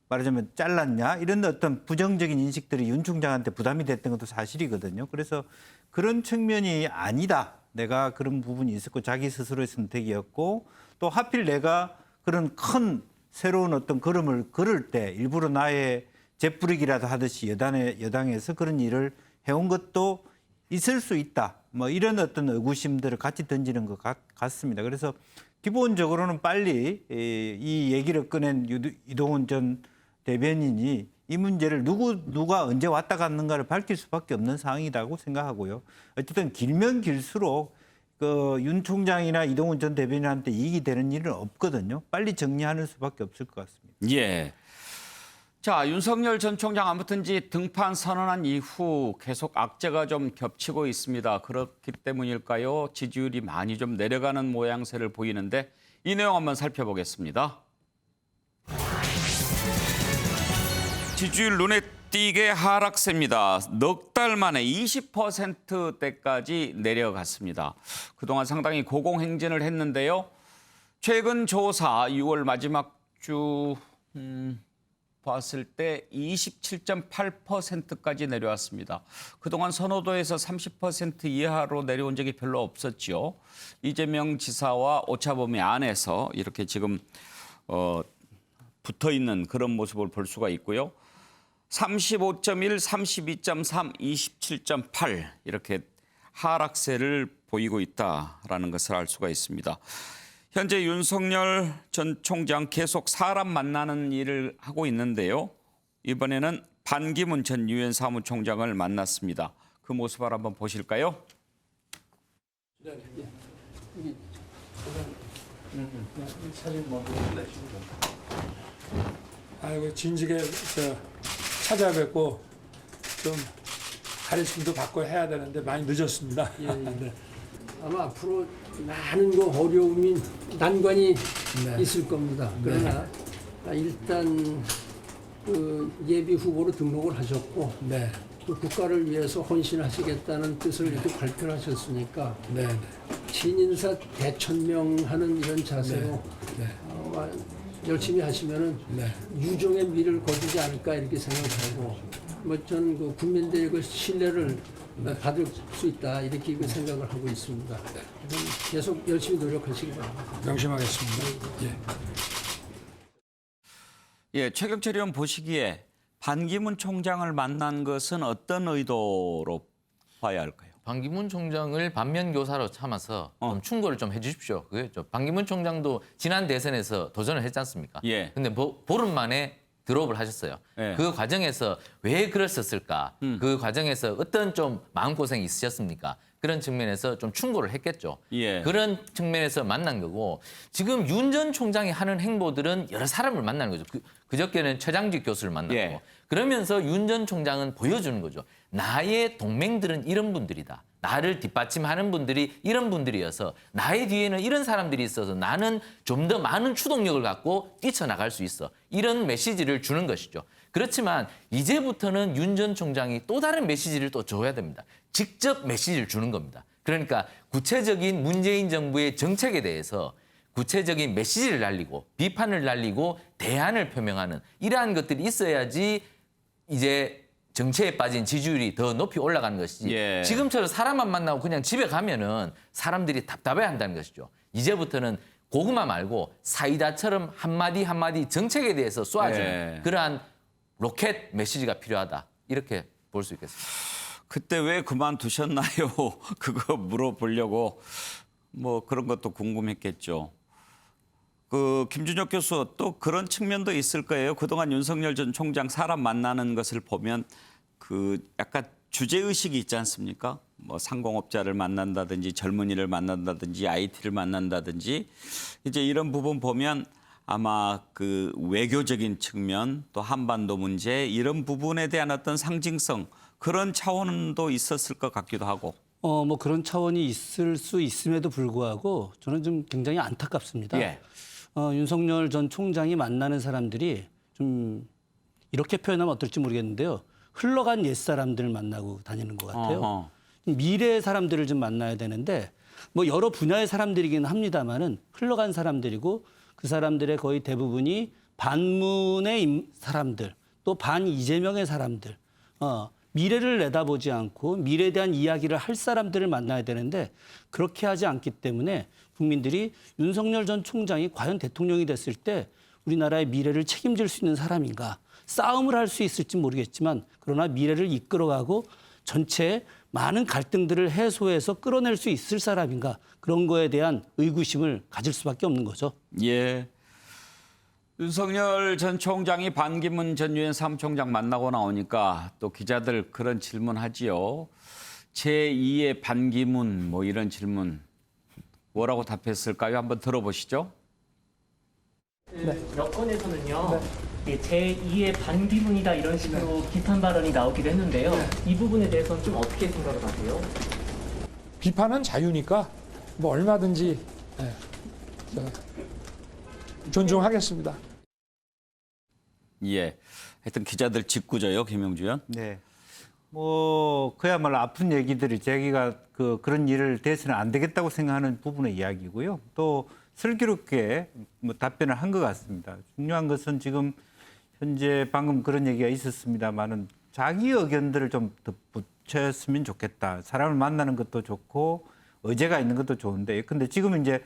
말하자면 잘랐냐 이런 어떤 부정적인 인식들이 윤 총장한테 부담이 됐던 것도 사실이거든요. 그래서 그런 측면이 아니다. 내가 그런 부분이 있었고 자기 스스로의 선택이었고 또 하필 내가 그런 큰 새로운 어떤 걸음을 걸을 때 일부러 나의 재뿌리기라도 하듯이 여당에서 그런 일을 해온 것도 있을 수 있다. 뭐 이런 어떤 의구심들을 같이 던지는 것 같습니다. 그래서 기본적으로는 빨리 이 얘기를 꺼낸 이동훈 전 대변인이 이 문제를 누가 언제 왔다 갔는가를 밝힐 수밖에 없는 상황이라고 생각하고요. 어쨌든 길면 길수록 그 윤 총장이나 이동훈 전 대변인한테 이익이 되는 일은 없거든요. 빨리 정리하는 수밖에 없을 것 같습니다. 예. 자, 윤석열 전 총장 아무튼지 등판 선언한 이후 계속 악재가 좀 겹치고 있습니다. 그렇기 때문일까요? 지지율이 많이 좀 내려가는 모양새를 보이는데 이 내용 한번 살펴보겠습니다. 지지율 눈에 띄게 하락세입니다. 넉 달 만에 20%대까지 내려갔습니다. 그동안 상당히 고공행진을 했는데요. 최근 조사 6월 마지막 주 봤을 때 27.8%까지 내려왔습니다. 그동안 선호도에서 30% 이하로 내려온 적이 별로 없었죠. 이재명 지사와 오차범위 안에서 이렇게 지금 붙어있는 그런 모습을 볼 수가 있고요. 35.1, 32.3, 27.8 이렇게 하락세를 보이고 있다라는 것을 알 수가 있습니다. 현재 윤석열 전 총장 계속 사람 만나는 일을 하고 있는데요. 이번에는 반기문 전 유엔 사무총장을 만났습니다. 그 모습을 한번 보실까요? 아이고 진즉에 찾아뵙고 좀 가르침도 받고 해야 되는데 많이 늦었습니다. 예, 예. 네. 아마 앞으로 많은 그 어려움이 난관이 있을 겁니다. 그러나 일단 그 예비 후보로 등록을 하셨고 그 국가를 위해서 헌신하시겠다는 뜻을 이렇게 발표를 하셨으니까 신인사 대천명하는 이런 자세로 아마 열심히 하시면은 유종의 미를 거두지 않을까 이렇게 생각하고 뭐 전 그 국민들의 그 신뢰를 받을 수 있다 이렇게 생각을 하고 있습니다. 계속 열심히 노력하시기 바랍니다. 명심하겠습니다. 예, 최경철 의원 보시기에 반기문 총장을 만난 것은 어떤 의도로 봐야 할까요? 반기문 총장을 반면교사로 삼아서 좀 충고를 좀 해주십시오. 그게 반기문 총장도 지난 대선에서 도전을 했지 않습니까? 예. 근데 보름 만에 드롭을 하셨어요. 예. 그 과정에서 왜 그랬었을까? 그 과정에서 어떤 좀 마음고생이 있으셨습니까? 그런 측면에서 좀 충고를 했겠죠. 예. 그런 측면에서 만난 거고 지금 윤 전 총장이 하는 행보들은 여러 사람을 만나는 거죠. 그저께는 최장직 교수를 만났고 예. 그러면서 윤 전 총장은 보여주는 거죠. 나의 동맹들은 이런 분들이다. 나를 뒷받침하는 분들이 이런 분들이어서 나의 뒤에는 이런 사람들이 있어서 나는 좀 더 많은 추동력을 갖고 뛰쳐나갈 수 있어. 이런 메시지를 주는 것이죠. 그렇지만 이제부터는 윤 전 총장이 또 다른 메시지를 또 줘야 됩니다. 직접 메시지를 주는 겁니다. 그러니까 구체적인 문재인 정부의 정책에 대해서 구체적인 메시지를 날리고 비판을 날리고 대안을 표명하는 이러한 것들이 있어야지 이제 정체에 빠진 지지율이 더 높이 올라가는 것이지. 예. 지금처럼 사람만 만나고 그냥 집에 가면은 사람들이 답답해 한다는 것이죠. 이제부터는 고구마 말고 사이다처럼 한마디 한마디 정책에 대해서 쏘아주는 예. 그러한 로켓 메시지가 필요하다. 이렇게 볼 수 있겠습니다. 그때 왜 그만두셨나요? 그거 물어보려고 뭐 그런 것도 궁금했겠죠. 김준혁 교수 또 그런 측면도 있을 거예요. 그동안 윤석열 전 총장 사람 만나는 것을 보면 약간 주제 의식이 있지 않습니까? 뭐 상공업자를 만난다든지 젊은이를 만난다든지 IT를 만난다든지 이제 이런 부분 보면 아마 외교적인 측면 또 한반도 문제 이런 부분에 대한 어떤 상징성 그런 차원도 있었을 것 같기도 하고. 뭐 그런 차원이 있을 수 있음에도 불구하고 저는 좀 굉장히 안타깝습니다. 예. 윤석열 전 총장이 만나는 사람들이 좀 이렇게 표현하면 어떨지 모르겠는데요. 흘러간 옛사람들을 만나고 다니는 것 같아요. 어허. 미래의 사람들을 좀 만나야 되는데 뭐 여러 분야의 사람들이긴 합니다만은 흘러간 사람들이고 그 사람들의 거의 대부분이 반문의 사람들 또 반 이재명의 사람들 미래를 내다보지 않고 미래에 대한 이야기를 할 사람들을 만나야 되는데 그렇게 하지 않기 때문에 국민들이 윤석열 전 총장이 과연 대통령이 됐을 때 우리나라의 미래를 책임질 수 있는 사람인가 싸움을 할 수 있을지 모르겠지만 그러나 미래를 이끌어가고 전체 많은 갈등들을 해소해서 끌어낼 수 있을 사람인가 그런 거에 대한 의구심을 가질 수밖에 없는 거죠. 예. 윤석열 전 총장이 반기문 전 유엔 사무총장 만나고 나오니까 또 기자들 그런 질문하지요. 제2의 반기문 뭐 이런 질문 뭐라고 답했을까요? 한번 들어보시죠. 여권에서는요. 제2의 반기문이다 이런 식으로 비판 발언이 나오기도 했는데요. 이 부분에 대해서는 좀 어떻게 생각을 하세요? 비판은 자유니까 뭐 얼마든지 존중하겠습니다. 예. 하여튼 기자들 짓궂어요, 김영주 의원. 네. 뭐 그야말로 아픈 얘기들이 자기가 그런 일을 돼서는 안 되겠다고 생각하는 부분의 이야기고요. 또 슬기롭게 뭐 답변을 한 것 같습니다. 중요한 것은 지금 현재 방금 그런 얘기가 있었습니다만은 자기 의견들을 좀 덧붙였으면 좋겠다. 사람을 만나는 것도 좋고 의제가 있는 것도 좋은데 근데 지금 이제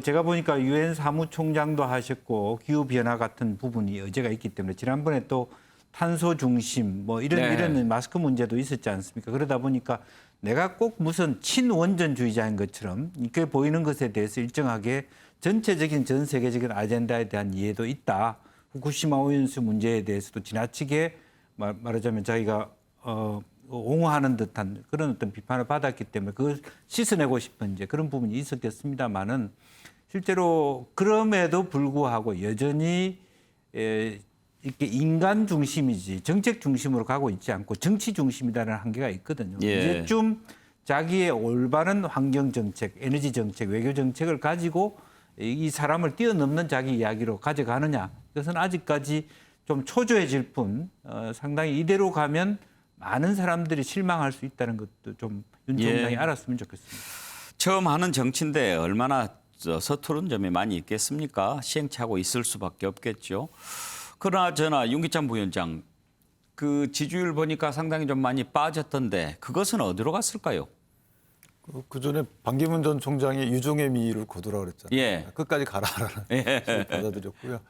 제가 보니까 유엔 사무총장도 하셨고 기후 변화 같은 부분이 의제가 있기 때문에 지난번에 또 탄소 중심 뭐 이런 마스크 문제도 있었지 않습니까? 그러다 보니까 내가 꼭 무슨 친원전주의자인 것처럼 이렇게 보이는 것에 대해서 일정하게 전체적인 전 세계적인 아젠다에 대한 이해도 있다. 후쿠시마 오염수 문제에 대해서도 지나치게 말하자면 자기가 옹호하는 듯한 그런 어떤 비판을 받았기 때문에 그걸 씻어내고 싶은 이제 그런 부분이 있었겠습니다만은 실제로 그럼에도 불구하고 여전히 이렇게 인간 중심이지 정책 중심으로 가고 있지 않고 정치 중심이라는 한계가 있거든요. 예. 이제쯤 자기의 올바른 환경 정책, 에너지 정책, 외교 정책을 가지고 이 사람을 뛰어넘는 자기 이야기로 가져가느냐. 그것은 아직까지 좀 초조해질 뿐 상당히 이대로 가면 많은 사람들이 실망할 수 있다는 것도 좀 윤 총장이 알았으면 좋겠습니다. 처음 하는 정치인데 얼마나 서투른 점이 많이 있겠습니까? 시행착오 있을 수밖에 없겠죠. 그러나 윤기찬 부위원장 지지율 보니까 상당히 좀 많이 빠졌던데 그것은 어디로 갔을까요? 그 전에 반기문 전 총장이 유종의 미를 거두라고 그랬잖아요. 예. 끝까지 가라라는 받아들였고요.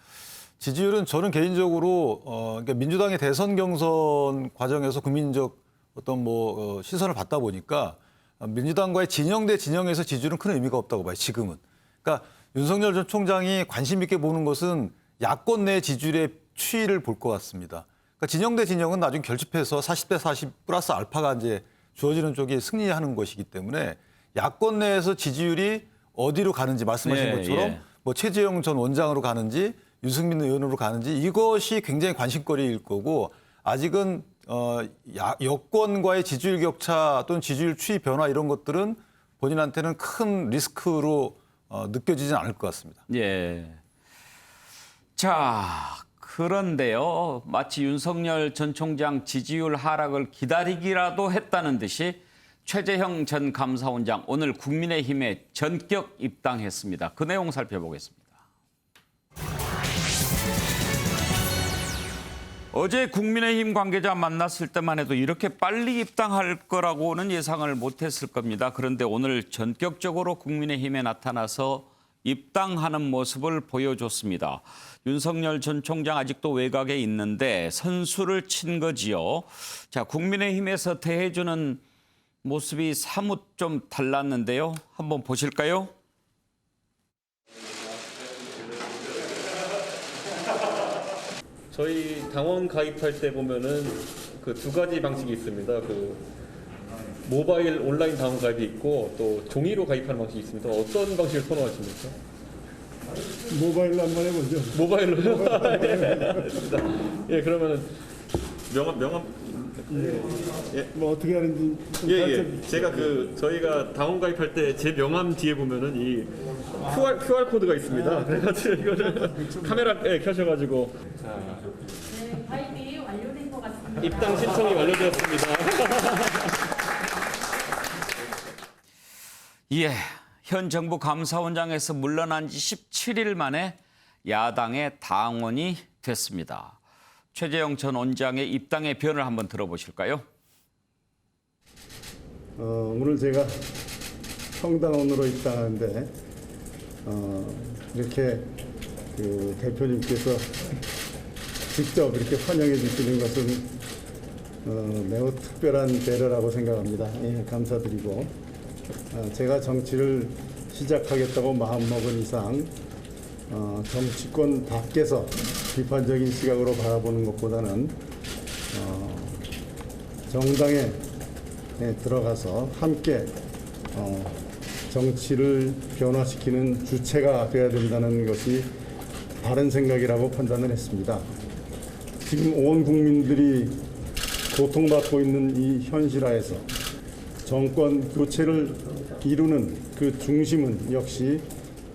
지지율은 저는 개인적으로 그러니까 민주당의 대선 경선 과정에서 국민적 어떤 시선을 받다 보니까 민주당과의 진영 대 진영에서 지지율은 큰 의미가 없다고 봐요. 지금은. 그러니까 윤석열 전 총장이 관심 있게 보는 것은 야권 내 지지율의 추이를 볼 것 같습니다. 그러니까 진영 대 진영은 나중에 결집해서 40대 40 플러스 알파가 이제 주어지는 쪽이 승리하는 것이기 때문에 야권 내에서 지지율이 어디로 가는지 말씀하신 것처럼 뭐 최재형 전 원장으로 가는지 유승민 의원으로 가는지 이것이 굉장히 관심거리일 거고 아직은 여권과의 지지율 격차 또는 지지율 추이 변화 이런 것들은 본인한테는 큰 리스크로 느껴지진 않을 것 같습니다. 예. 자, 그런데요. 마치 윤석열 전 총장 지지율 하락을 기다리기라도 했다는 듯이 최재형 전 감사원장 오늘 국민의힘에 전격 입당했습니다. 그 내용 살펴보겠습니다. 어제 국민의힘 관계자 만났을 때만 해도 이렇게 빨리 입당할 거라고는 예상을 못했을 겁니다. 그런데 오늘 전격적으로 국민의힘에 나타나서 입당하는 모습을 보여줬습니다. 윤석열 전 총장 아직도 외곽에 있는데 선수를 친 거지요. 자, 국민의힘에서 대해주는 모습이 사뭇 좀 달랐는데요. 한번 보실까요? 저희 당원 가입할 때 보면은 그 두 가지 방식이 있습니다. 그 모바일 온라인 당원 가입이 있고 또 종이로 가입하는 방식이 있습니다. 어떤 방식을 선호하십니까? 모바일로 한번 해보죠. 모바일로요? 예, 그러면은 명함 뭐 어떻게 하는지 좀 예. 제가 저희가 당원 가입할 때 제 명함 뒤에 보면은 이 QR 코드가 있습니다. 그래가지고 이거를 카메라에 켜셔가지고 가입이 완료된 것 같습니다. 입당 신청이 완료되었습니다. 예, 현 정부 감사원장에서 물러난 지 17일 만에 야당의 당원이 됐습니다. 최재형 전 원장의 입당의 변을 한번 들어보실까요? 오늘 제가 청당원으로 입당하는데 이렇게 그 대표님께서 직접 이렇게 환영해 주시는 것은 매우 특별한 배려라고 생각합니다. 예, 감사드리고 제가 정치를 시작하겠다고 마음먹은 이상 정치권 밖에서 비판적인 시각으로 바라보는 것보다는 정당에 들어가서 함께 정치를 변화시키는 주체가 되어야 된다는 것이 바른 생각이라고 판단을 했습니다. 지금 온 국민들이 고통받고 있는 이 현실하에서 정권 교체를 이루는 그 중심은 역시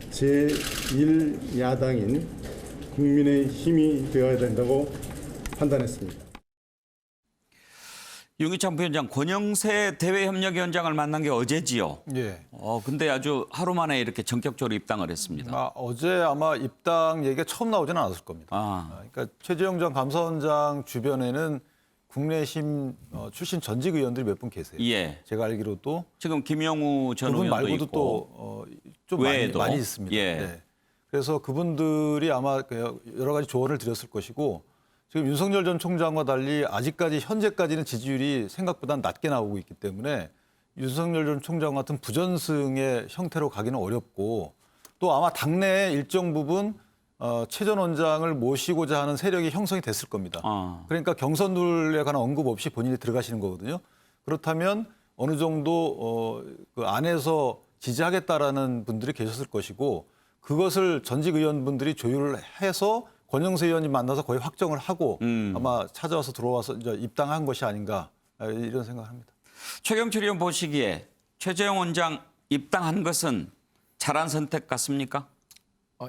제1야당인 국민의 힘이 되어야 된다고 판단했습니다. 윤기찬 부위원장, 권영세 대외협력위원장을 만난 게 어제지요. 예. 근데 아주 하루 만에 이렇게 전격적으로 입당을 했습니다. 어제 아마 입당 얘기가 처음 나오지는 않았을 겁니다. 그러니까 최재형 전 감사원장 주변에는 국내힘 출신 전직 의원들이 몇 분 계세요. 예. 제가 알기로도 지금 김영우 전 그분 의원도 말고도 있고 또 좀 많이 있습니다. 예. 네. 그래서 그분들이 아마 여러 가지 조언을 드렸을 것이고 지금 윤석열 전 총장과 달리 아직까지 현재까지는 지지율이 생각보다 낮게 나오고 있기 때문에 윤석열 전 총장 같은 부전승의 형태로 가기는 어렵고 또 아마 당내에 일정 부분 최 전 원장을 모시고자 하는 세력이 형성이 됐을 겁니다. 그러니까 경선룰에 관한 언급 없이 본인이 들어가시는 거거든요. 그렇다면 어느 정도 그 안에서 지지하겠다라는 분들이 계셨을 것이고 그것을 전직 의원분들이 조율을 해서 권영세 의원님 만나서 거의 확정을 하고 아마 찾아와서 들어와서 이제 입당한 것이 아닌가 이런 생각을 합니다. 최경철 의원 보시기에 최재형 원장 입당한 것은 잘한 선택 같습니까?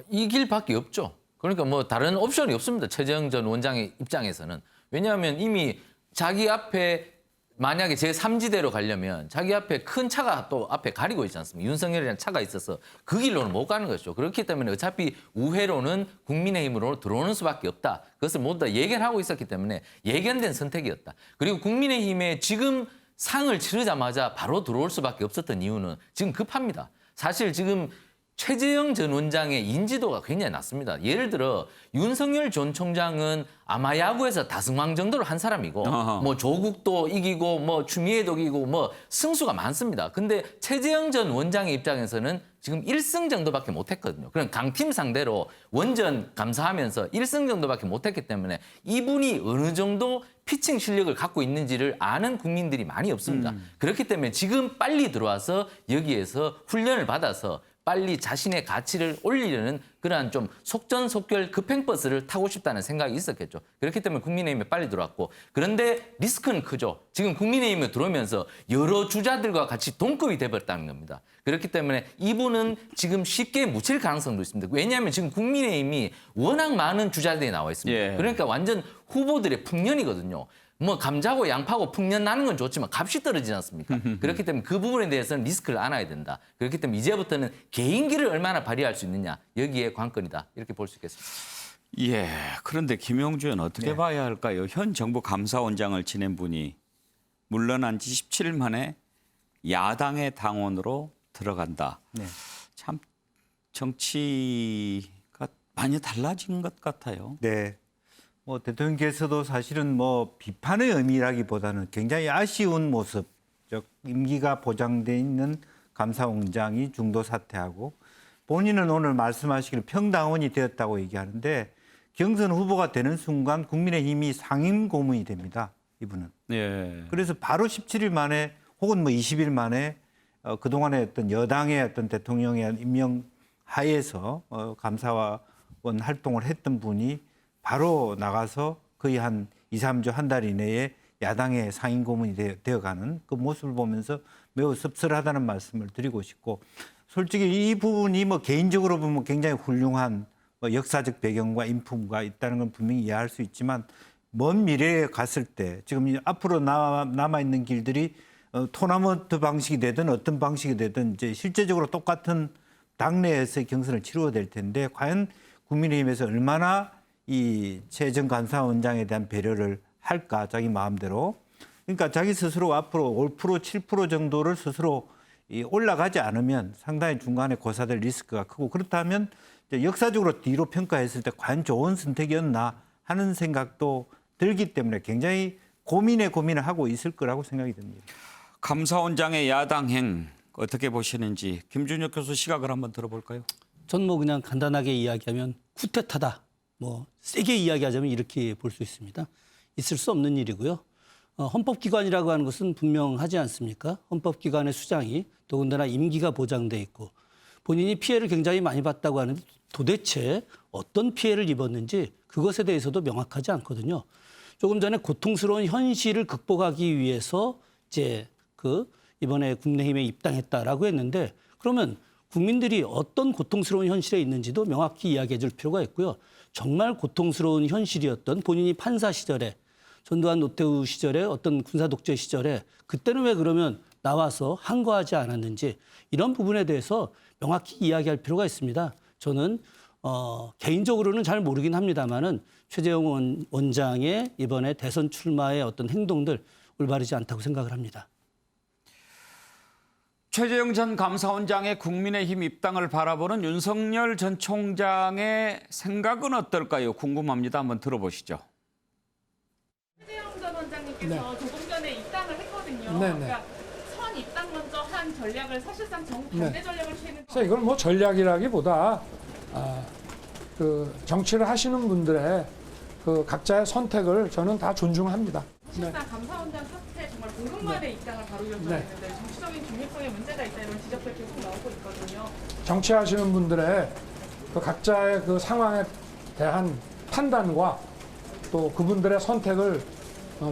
이 길밖에 없죠. 그러니까 뭐 다른 옵션이 없습니다. 최재형 전 원장의 입장에서는. 왜냐하면 이미 자기 앞에 만약에 제3지대로 가려면 자기 앞에 큰 차가 또 앞에 가리고 있지 않습니까? 윤석열이라는 차가 있어서 그 길로는 못 가는 거죠. 그렇기 때문에 어차피 우회로는 국민의힘으로 들어오는 수밖에 없다. 그것을 모두 다 예견하고 있었기 때문에 예견된 선택이었다. 그리고 국민의힘에 지금 상을 치르자마자 바로 들어올 수밖에 없었던 이유는 지금 급합니다. 사실 지금 최재형 전 원장의 인지도가 굉장히 낮습니다. 예를 들어 윤석열 전 총장은 아마 야구에서 다승왕 정도로 한 사람이고 뭐 조국도 이기고 뭐 추미애도 이기고 뭐 승수가 많습니다. 근데 최재형 전 원장의 입장에서는 지금 1승 정도밖에 못했거든요. 그럼 강팀 상대로 원전 감사하면서 1승 정도밖에 못했기 때문에 이분이 어느 정도 피칭 실력을 갖고 있는지를 아는 국민들이 많이 없습니다. 그렇기 때문에 지금 빨리 들어와서 여기에서 훈련을 받아서 빨리 자신의 가치를 올리려는 그러한 좀 속전속결 급행버스를 타고 싶다는 생각이 있었겠죠. 그렇기 때문에 국민의힘에 빨리 들어왔고 그런데 리스크는 크죠. 지금 국민의힘에 들어오면서 여러 주자들과 같이 동급이 돼버렸다는 겁니다. 그렇기 때문에 이분은 지금 쉽게 묻힐 가능성도 있습니다. 왜냐하면 지금 국민의힘이 워낙 많은 주자들이 나와 있습니다. 예. 그러니까 완전 후보들의 풍년이거든요. 뭐 감자고 양파고 풍년 나는 건 좋지만 값이 떨어지지 않습니까? 그렇기 때문에 그 부분에 대해서는 리스크를 안아야 된다. 그렇기 때문에 이제부터는 개인기를 얼마나 발휘할 수 있느냐 여기에 관건이다. 이렇게 볼 수 있겠습니다. 예. 그런데 김용주 의원 어떻게 봐야 할까요? 현 정부 감사원장을 지낸 분이 물러난 지 17일 만에 야당의 당원으로 들어간다. 참 정치가 많이 달라진 것 같아요. 네. 뭐 대통령께서도 사실은 뭐 비판의 의미라기보다는 굉장히 아쉬운 모습, 즉 임기가 보장돼 있는 감사원장이 중도 사퇴하고 본인은 오늘 말씀하시기를 평당원이 되었다고 얘기하는데 경선 후보가 되는 순간 국민의힘이 상임 고문이 됩니다. 이분은. 예. 그래서 바로 17일 만에 혹은 뭐 20일 만에 그동안의 어떤 여당의 어떤 대통령의 임명 하에서 감사원 활동을 했던 분이 바로 나가서 거의 한 2, 3주 한 달 이내에 야당의 상임 고문이 되어가는 그 모습을 보면서 매우 씁쓸하다는 말씀을 드리고 싶고 솔직히 이 부분이 뭐 개인적으로 보면 굉장히 훌륭한 뭐 역사적 배경과 인품과 있다는 건 분명히 이해할 수 있지만 먼 미래에 갔을 때 지금 앞으로 남아있는 길들이 토너먼트 방식이 되든 어떤 방식이 되든 이제 실제적으로 똑같은 당내에서의 경선을 치루어야 될 텐데 과연 국민의힘에서 얼마나 이 최 전 감사원장에 대한 배려를 할까 자기 마음대로. 그러니까 자기 스스로 앞으로 5%, 7% 정도를 스스로 올라가지 않으면 상당히 중간에 고사될 리스크가 크고 그렇다면 이제 역사적으로 뒤로 평가했을 때 과연 좋은 선택이었나 하는 생각도 들기 때문에 굉장히 고민을 하고 있을 거라고 생각이 듭니다. 감사원장의 야당행 어떻게 보시는지 김준혁 교수 시각을 한번 들어볼까요? 전 뭐 그냥 간단하게 이야기하면 쿠데타다. 뭐 세게 이야기하자면 이렇게 볼 수 있습니다. 있을 수 없는 일이고요. 헌법기관이라고 하는 것은 분명하지 않습니까? 헌법기관의 수장이 더군다나 임기가 보장돼 있고 본인이 피해를 굉장히 많이 봤다고 하는데 도대체 어떤 피해를 입었는지 그것에 대해서도 명확하지 않거든요. 조금 전에 고통스러운 현실을 극복하기 위해서 이제 이번에 국민의힘에 입당했다라고 했는데 그러면 국민들이 어떤 고통스러운 현실에 있는지도 명확히 이야기해 줄 필요가 있고요. 정말 고통스러운 현실이었던 본인이 판사 시절에 전두환 노태우 시절에 어떤 군사 독재 시절에 그때는 왜 그러면 나와서 항거하지 않았는지 이런 부분에 대해서 명확히 이야기할 필요가 있습니다. 저는 개인적으로는 잘 모르긴 합니다만은 최재형 원장의 이번에 대선 출마의 어떤 행동들 올바르지 않다고 생각을 합니다. 최재형 전 감사원장의 국민의힘 입당을 바라보는 윤석열 전 총장의 생각은 어떨까요? 궁금합니다. 한번 들어보시죠. 최재형 전 원장님께서 조금 전에 입당을 했거든요. 그러니까 선 입당 먼저 한 전략을 사실상 정부 반대 전략을 취하는. 그래서 이건 뭐 전략이라기보다 그 정치를 하시는 분들의 그 각자의 선택을 저는 다 존중합니다. 사실상 감사원장 사태 정말 공급만의 입당을 바로 이어졌는데 정치적인 중립성에 문제가 있다 이런 지적들 계속 나오고 있거든요. 정치하시는 분들의 그 각자의 그 상황에 대한 판단과 또 그분들의 선택을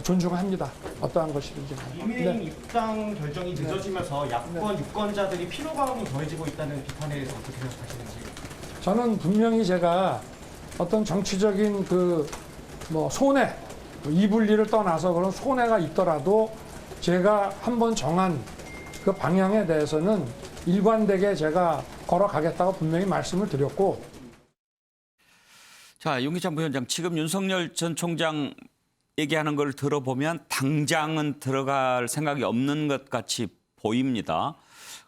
존중합니다. 어떠한 것이든지. 국민의힘 입당 결정이 늦어지면서 야권 유권자들이 피로감이 더해지고 있다는 비판에 대해서 어떻게 생각하시는지. 저는 분명히 제가 어떤 정치적인 그 뭐 손해, 이불리를 떠나서 그런 손해가 있더라도 제가 한번 정한 그 방향에 대해서는 일관되게 제가 걸어가겠다고 분명히 말씀을 드렸고. 자, 윤기찬 부위원장, 지금 윤석열 전 총장 얘기하는 걸 들어보면 당장은 들어갈 생각이 없는 것 같이 보입니다.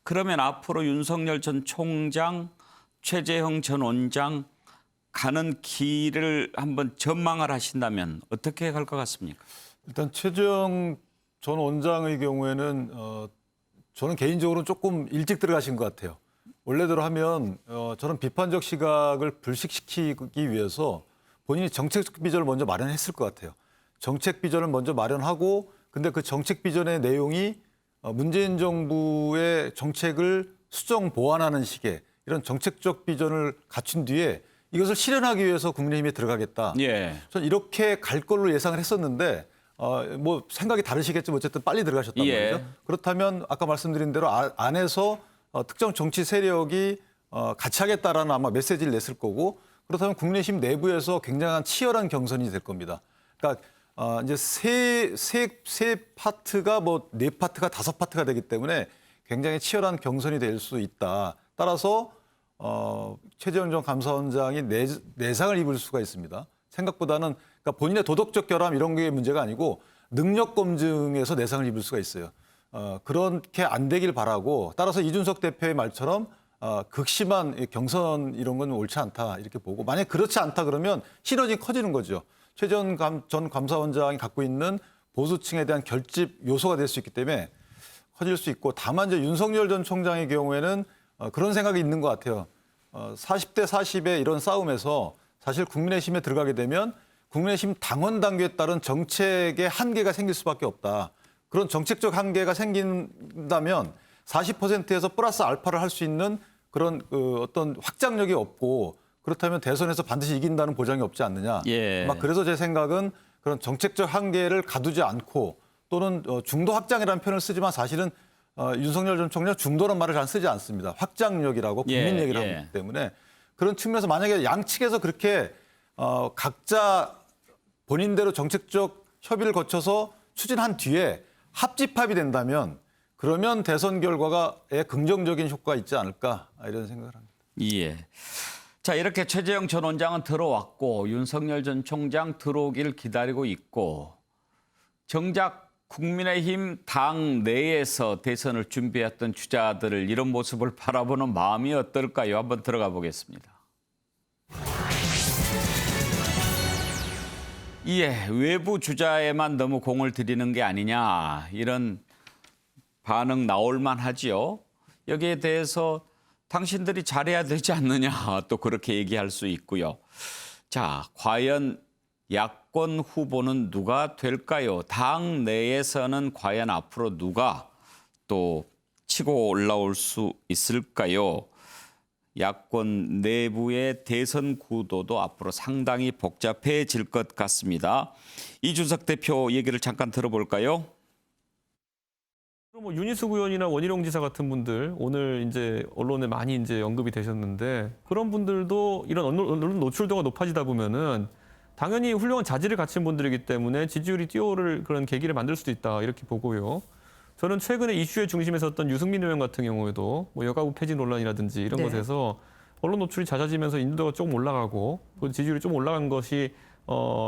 그러면 앞으로 윤석열 전 총장, 최재형 전 원장 가는 길을 한번 전망을 하신다면 어떻게 갈 것 같습니까? 일단 최재형 전 원장의 경우에는 저는 개인적으로 조금 일찍 들어가신 것 같아요. 원래대로 하면 저는 비판적 시각을 불식시키기 위해서 본인이 정책 비전을 먼저 마련했을 것 같아요. 정책 비전을 먼저 마련하고 근데 그 정책 비전의 내용이 문재인 정부의 정책을 수정 보완하는 식의 이런 정책적 비전을 갖춘 뒤에 이것을 실현하기 위해서 국민의힘에 들어가겠다. 예. 저는 이렇게 갈 걸로 예상을 했었는데 뭐 생각이 다르시겠지만 어쨌든 빨리 들어가셨단 말이죠. 그렇다면 아까 말씀드린 대로 안에서 특정 정치 세력이 같이 하겠다라는 아마 메시지를 냈을 거고 그렇다면 국민의힘 내부에서 굉장한 치열한 경선이 될 겁니다. 그러니까 이제 세 파트가 뭐 4파트가 5파트가 되기 때문에 굉장히 치열한 경선이 될 수 있다. 따라서 최재형 전 감사원장이 내상을 입을 수가 있습니다. 생각보다는 그러니까 본인의 도덕적 결함 이런 게 문제가 아니고 능력 검증에서 내상을 입을 수가 있어요. 그렇게 안 되길 바라고 따라서 이준석 대표의 말처럼 극심한 경선 이런 건 옳지 않다 이렇게 보고 만약 그렇지 않다 그러면 시너지 커지는 거죠. 최재형 전 감사원장이 갖고 있는 보수층에 대한 결집 요소가 될 수 있기 때문에 커질 수 있고 다만 이제 윤석열 전 총장의 경우에는 그런 생각이 있는 것 같아요. 40대 40의 이런 싸움에서 사실 국민의힘에 들어가게 되면 국민의힘 당원 당규에 따른 정책의 한계가 생길 수밖에 없다. 그런 정책적 한계가 생긴다면 40%에서 플러스 알파를 할 수 있는 그런 어떤 확장력이 없고 그렇다면 대선에서 반드시 이긴다는 보장이 없지 않느냐. 예. 그래서 제 생각은 그런 정책적 한계를 가두지 않고 또는 중도 확장이라는 표현을 쓰지만 사실은 윤석열 전 총장 중도란 말을 잘 쓰지 않습니다. 확장력이라고 국민 얘기를 하기 때문에 그런 측면에서 만약에 양측에서 그렇게 각자 본인대로 정책적 협의를 거쳐서 추진한 뒤에 합집합이 된다면 그러면 대선 결과에 긍정적인 효과가 있지 않을까 이런 생각을 합니다. 예. 자, 이렇게 최재형 전 원장은 들어왔고 윤석열 전 총장 들어오길 기다리고 있고 정작 국민의힘 당 내에서 대선을 준비했던 주자들을 이런 모습을 바라보는 마음이 어떨까요? 한번 들어가 보겠습니다. 예, 외부 주자에만 너무 공을 들이는 게 아니냐 이런 반응 나올 만하지요. 여기에 대해서 당신들이 잘해야 되지 않느냐 또 그렇게 얘기할 수 있고요. 자, 과연 야권 후보는 누가 될까요? 당 내에서는 과연 앞으로 누가 또 치고 올라올 수 있을까요? 야권 내부의 대선 구도도 앞으로 상당히 복잡해질 것 같습니다. 이준석 대표 얘기를 잠깐 들어볼까요? 뭐 윤희숙 의원이나 원희룡 지사 같은 분들 오늘 이제 언론에 많이 이제 언급이 되셨는데 그런 분들도 이런 언론 노출도가 높아지다 보면은 당연히 훌륭한 자질을 갖춘 분들이기 때문에 지지율이 뛰어오를 그런 계기를 만들 수도 있다 이렇게 보고요. 저는 최근에 이슈의 중심에 섰던 유승민 의원 같은 경우에도 뭐 여가부 폐지 논란이라든지 이런 것에서 언론 노출이 잦아지면서 인지도가 조금 올라가고 지지율이 좀 올라간 것이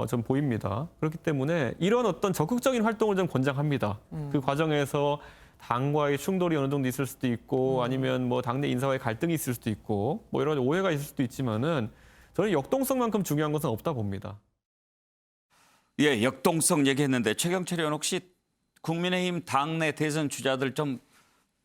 좀 보입니다. 그렇기 때문에 이런 어떤 적극적인 활동을 좀 권장합니다. 그 과정에서 당과의 충돌이 어느 정도 있을 수도 있고 아니면 뭐 당내 인사와의 갈등이 있을 수도 있고 뭐 이런 오해가 있을 수도 있지만은 저는 역동성만큼 중요한 것은 없다 봅니다. 예, 역동성 얘기했는데 최경철 의원 혹시 국민의힘 당내 대선 주자들 좀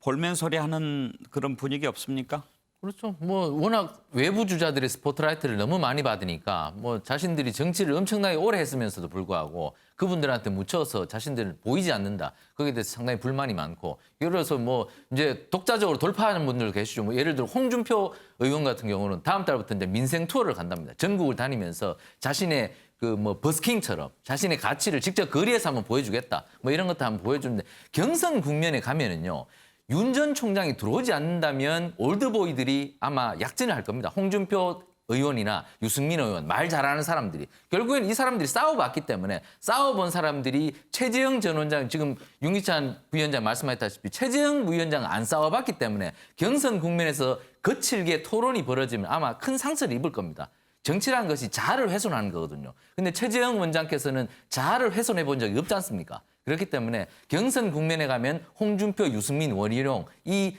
볼멘 소리하는 그런 분위기 없습니까? 그렇죠. 뭐 워낙 외부 주자들의 스포트라이트를 너무 많이 받으니까 뭐 자신들이 정치를 엄청나게 오래 했으면서도 불구하고 그분들한테 묻혀서 자신들을 보이지 않는다. 거기에 대해서 상당히 불만이 많고 예를 들어서 뭐 이제 독자적으로 돌파하는 분들 계시죠. 뭐 예를 들어 홍준표 의원 같은 경우는 다음 달부터 이제 민생 투어를 간답니다. 전국을 다니면서 자신의 그 뭐 버스킹처럼 자신의 가치를 직접 거리에서 한번 보여주겠다. 뭐 이런 것도 한번 보여주는데 경선 국면에 가면은요. 윤 전 총장이 들어오지 않는다면 올드보이들이 아마 약진을 할 겁니다. 홍준표 의원이나 유승민 의원, 말 잘하는 사람들이. 결국엔 이 사람들이 싸워봤기 때문에 싸워본 사람들이 최재형 전 원장, 지금 윤기찬 부위원장 말씀하셨다시피 최재형 부위원장은 안 싸워봤기 때문에 경선 국면에서 거칠게 토론이 벌어지면 아마 큰 상처를 입을 겁니다. 정치라는 것이 자아를 훼손하는 거거든요. 근데 최재형 원장께서는 자아를 훼손해 본 적이 없지 않습니까? 그렇기 때문에 경선 국면에 가면 홍준표, 유승민, 원희룡 이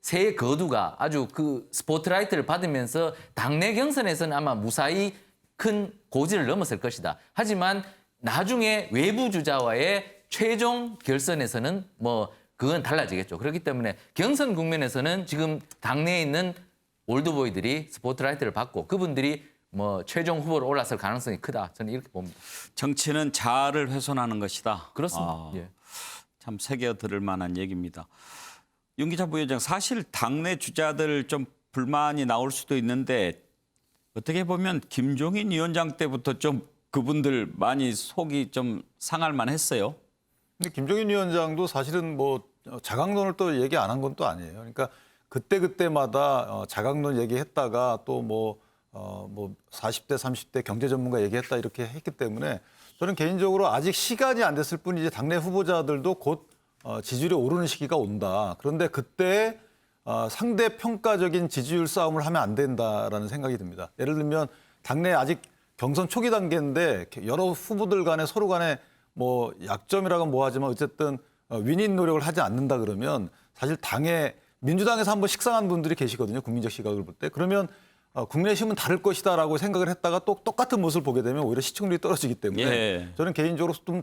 세 거두가 아주 그 스포트라이트를 받으면서 당내 경선에서는 아마 무사히 큰 고지를 넘었을 것이다. 하지만 나중에 외부 주자와의 최종 결선에서는 뭐 그건 달라지겠죠. 그렇기 때문에 경선 국면에서는 지금 당내에 있는 올드보이들이 스포트라이트를 받고 그분들이 뭐 최종 후보로 올랐을 가능성이 크다. 저는 이렇게 봅니다. 정치는 자아를 훼손하는 것이다. 그렇습니다. 예. 참 새겨 들을 만한 얘기입니다. 윤기찬 부위원장, 사실 당내 주자들 좀 불만이 나올 수도 있는데 어떻게 보면 김종인 위원장 때부터 좀 그분들 많이 속이 좀 상할 만했어요. 근데 김종인 위원장도 사실은 뭐 자강론을 또 얘기 안 한 건 또 아니에요. 그러니까 그때마다 자강론 얘기했다가 또 뭐 뭐 40대, 30대 경제 전문가 얘기했다 이렇게 했기 때문에 저는 개인적으로 아직 시간이 안 됐을 뿐이지 당내 후보자들도 곧 지지율이 오르는 시기가 온다. 그런데 그때 상대 평가적인 지지율 싸움을 하면 안 된다라는 생각이 듭니다. 예를 들면 당내 아직 경선 초기 단계인데 여러 후보들 간에 서로 간에 뭐 약점이라고는 뭐하지만 어쨌든 윈윈 노력을 하지 않는다 그러면 사실 당에 민주당에서 한번 식상한 분들이 계시거든요. 국민적 시각을 볼 때. 그러면 국민의힘은 다를 것이다라고 생각을 했다가 또 똑같은 모습을 보게 되면 오히려 시청률이 떨어지기 때문에 예. 저는 개인적으로 좀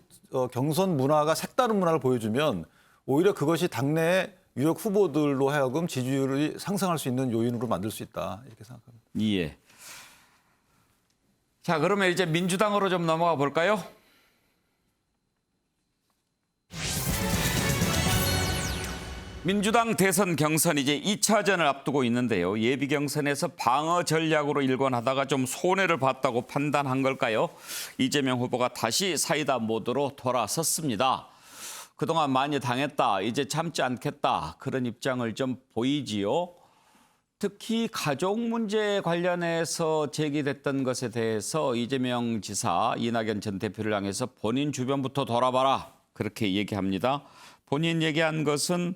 경선 문화가 색다른 문화를 보여주면 오히려 그것이 당내의 유력 후보들로 하여금 지지율이 상승할 수 있는 요인으로 만들 수 있다 이렇게 생각합니다. 예. 자, 그러면 이제 민주당으로 좀 넘어가 볼까요? 민주당 대선 경선 이제 2차전을 앞두고 있는데요. 예비 경선에서 방어 전략으로 일관하다가 좀 손해를 봤다고 판단한 걸까요? 이재명 후보가 다시 사이다 모드로 돌아섰습니다. 그동안 많이 당했다, 이제 참지 않겠다, 그런 입장을 좀 보이지요. 특히 가족 문제 관련해서 제기됐던 것에 대해서 이재명 지사, 이낙연 전 대표를 향해서 본인 주변부터 돌아봐라, 그렇게 얘기합니다. 본인 얘기한 것은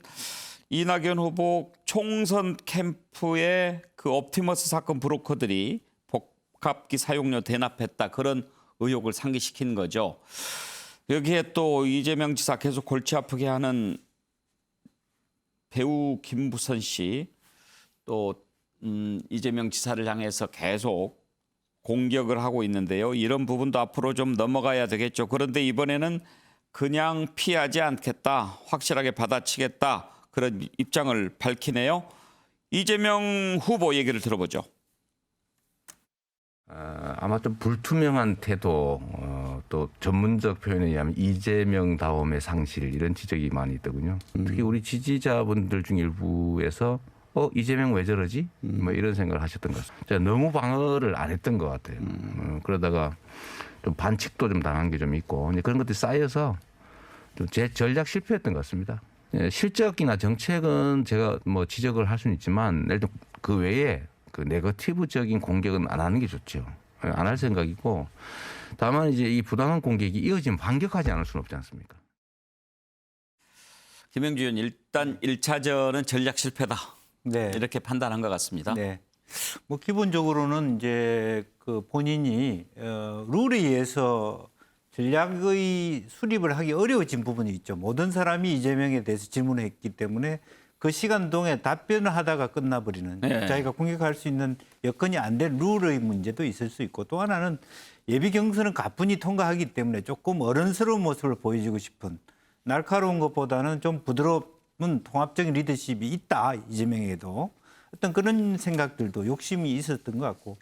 이낙연 후보 총선 캠프의 그 옵티머스 사건 브로커들이 복합기 사용료 대납했다, 그런 의혹을 상기시킨 거죠. 여기에 또 이재명 지사 계속 골치 아프게 하는 배우 김부선 씨, 또 이재명 지사를 향해서 계속 공격을 하고 있는데요. 이런 부분도 앞으로 좀 넘어가야 되겠죠. 그런데 이번에는 그냥 피하지 않겠다, 확실하게 받아치겠다, 그런 입장을 밝히네요. 이재명 후보 얘기를 들어보죠. 아마 좀 불투명한 태도, 또 전문적 표현에 의하면 이재명다움의 상실, 이런 지적이 많이 있더군요. 특히 우리 지지자분들 중 일부에서 이재명 왜 저러지? 뭐 이런 생각을 하셨던 것 같습니다. 너무 방어를 안 했던 것 같아요. 그러다가 좀 반칙도 좀 당한 게 좀 있고, 그런 것들이 쌓여서 좀 제 전략 실패했던 것 같습니다. 실적이나 정책은 제가 뭐 지적을 할 수는 있지만, 예를 들어 그 외에 그 네거티브적인 공격은 안 하는 게 좋죠. 안 할 생각이고, 다만 이제 이 부당한 공격이 이어지면 반격하지 않을 수는 없지 않습니까? 김영주 의원, 일단 1차전은 전략 실패다, 네. 이렇게 판단한 것 같습니다. 네. 뭐 기본적으로는 이제 그 본인이 룰에 의해서 전략의 수립을 하기 어려워진 부분이 있죠. 모든 사람이 이재명에 대해서 질문했기 때문에 그 시간 동에 답변을 하다가 끝나버리는, 네. 자기가 공격할 수 있는 여건이 안 된 룰의 문제도 있을 수 있고, 또 하나는 예비 경선은 가뿐히 통과하기 때문에 조금 어른스러운 모습을 보여주고 싶은, 날카로운 것보다는 좀 부드러운 통합적인 리더십이 있다, 이재명에도 어떤 그런 생각들도 욕심이 있었던 것 같고,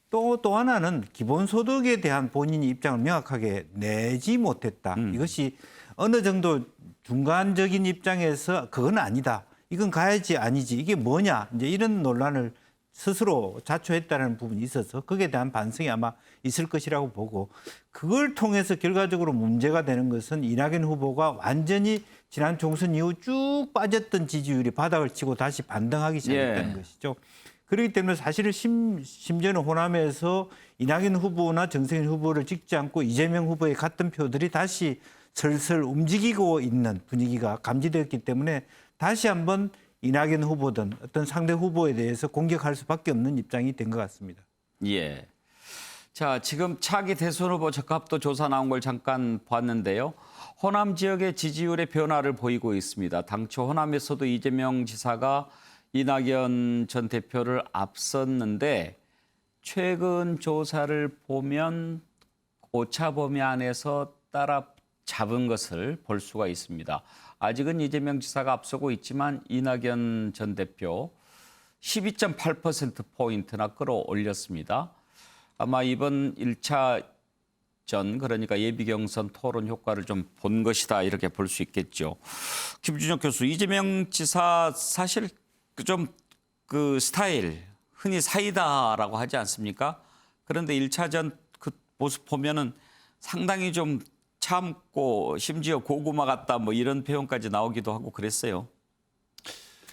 또 하나는 기본소득에 대한 본인의 입장을 명확하게 내지 못했다. 이것이 어느 정도 중간적인 입장에서 그건 아니다, 이건 가야지 아니지, 이게 뭐냐, 이제 이런 논란을 스스로 자초했다는 부분이 있어서 거기에 대한 반성이 아마 있을 것이라고 보고, 그걸 통해서 결과적으로 문제가 되는 것은 이낙연 후보가 완전히 지난 총선 이후 쭉 빠졌던 지지율이 바닥을 치고 다시 반등하기 시작했다는 것이죠. 그렇기 때문에 사실은 심지어는 호남에서 이낙연 후보나 정세균 후보를 찍지 않고 이재명 후보의 같은 표들이 다시 슬슬 움직이고 있는 분위기가 감지되었기 때문에 다시 한번 이낙연 후보든 어떤 상대 후보에 대해서 공격할 수밖에 없는 입장이 된 것 같습니다. 예. 자, 지금 차기 대선 후보 적합도 조사 나온 걸 잠깐 봤는데요. 호남 지역의 지지율의 변화를 보이고 있습니다. 당초 호남에서도 이재명 지사가 이낙연 전 대표를 앞섰는데, 최근 조사를 보면 오차 범위 안에서 따라잡은 것을 볼 수가 있습니다. 아직은 이재명 지사가 앞서고 있지만 이낙연 전 대표 12.8%포인트나 끌어올렸습니다. 아마 이번 1차전, 그러니까 예비경선 토론 효과를 좀 본 것이다, 이렇게 볼 수 있겠죠. 김준혁 교수, 이재명 지사 사실 좀 그 스타일, 흔히 사이다라고 하지 않습니까? 그런데 1차전 그 모습 보면은 상당히 좀 참고, 심지어 고구마 같다, 뭐 이런 표현까지 나오기도 하고 그랬어요.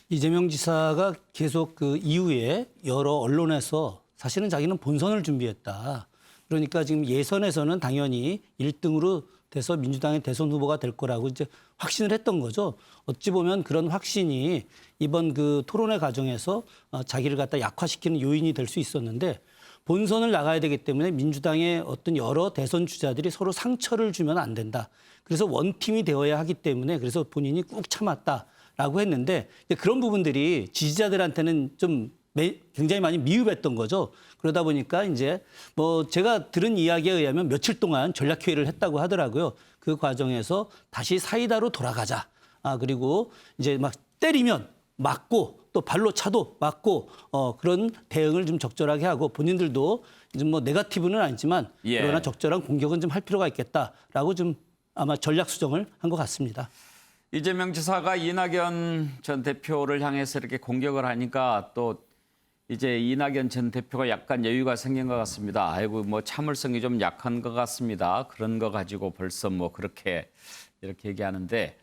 이재명 지사가 계속 그 이후에 여러 언론에서 사실은 자기는 본선을 준비했다. 그러니까 지금 예선에서는 당연히 1등으로 돼서 민주당의 대선 후보가 될 거라고 이제 확신을 했던 거죠. 어찌 보면 그런 확신이 이번 그 토론회 과정에서 자기를 갖다 약화시키는 요인이 될 수 있었는데 본선을 나가야 되기 때문에 민주당의 어떤 여러 대선 주자들이 서로 상처를 주면 안 된다. 그래서 원팀이 되어야 하기 때문에 그래서 본인이 꾹 참았다라고 했는데 이제 그런 부분들이 지지자들한테는 좀 굉장히 많이 미흡했던 거죠. 그러다 보니까 이제 뭐 제가 들은 이야기에 의하면 며칠 동안 전략회의를 했다고 하더라고요. 그 과정에서 다시 사이다로 돌아가자. 그리고 이제 막 때리면 맞고 또 발로 차도 맞고 그런 대응을 좀 적절하게 하고 본인들도 이제 뭐 네거티브는 아니지만 그러나 적절한 공격은 좀 할 필요가 있겠다라고 좀 아마 전략 수정을 한 것 같습니다. 이재명 지사가 이낙연 전 대표를 향해서 이렇게 공격을 하니까 또 이제 이낙연 전 대표가 약간 여유가 생긴 것 같습니다. 아이고 뭐 참을성이 좀 약한 것 같습니다. 그런 거 가지고 벌써 뭐 그렇게 이렇게 얘기하는데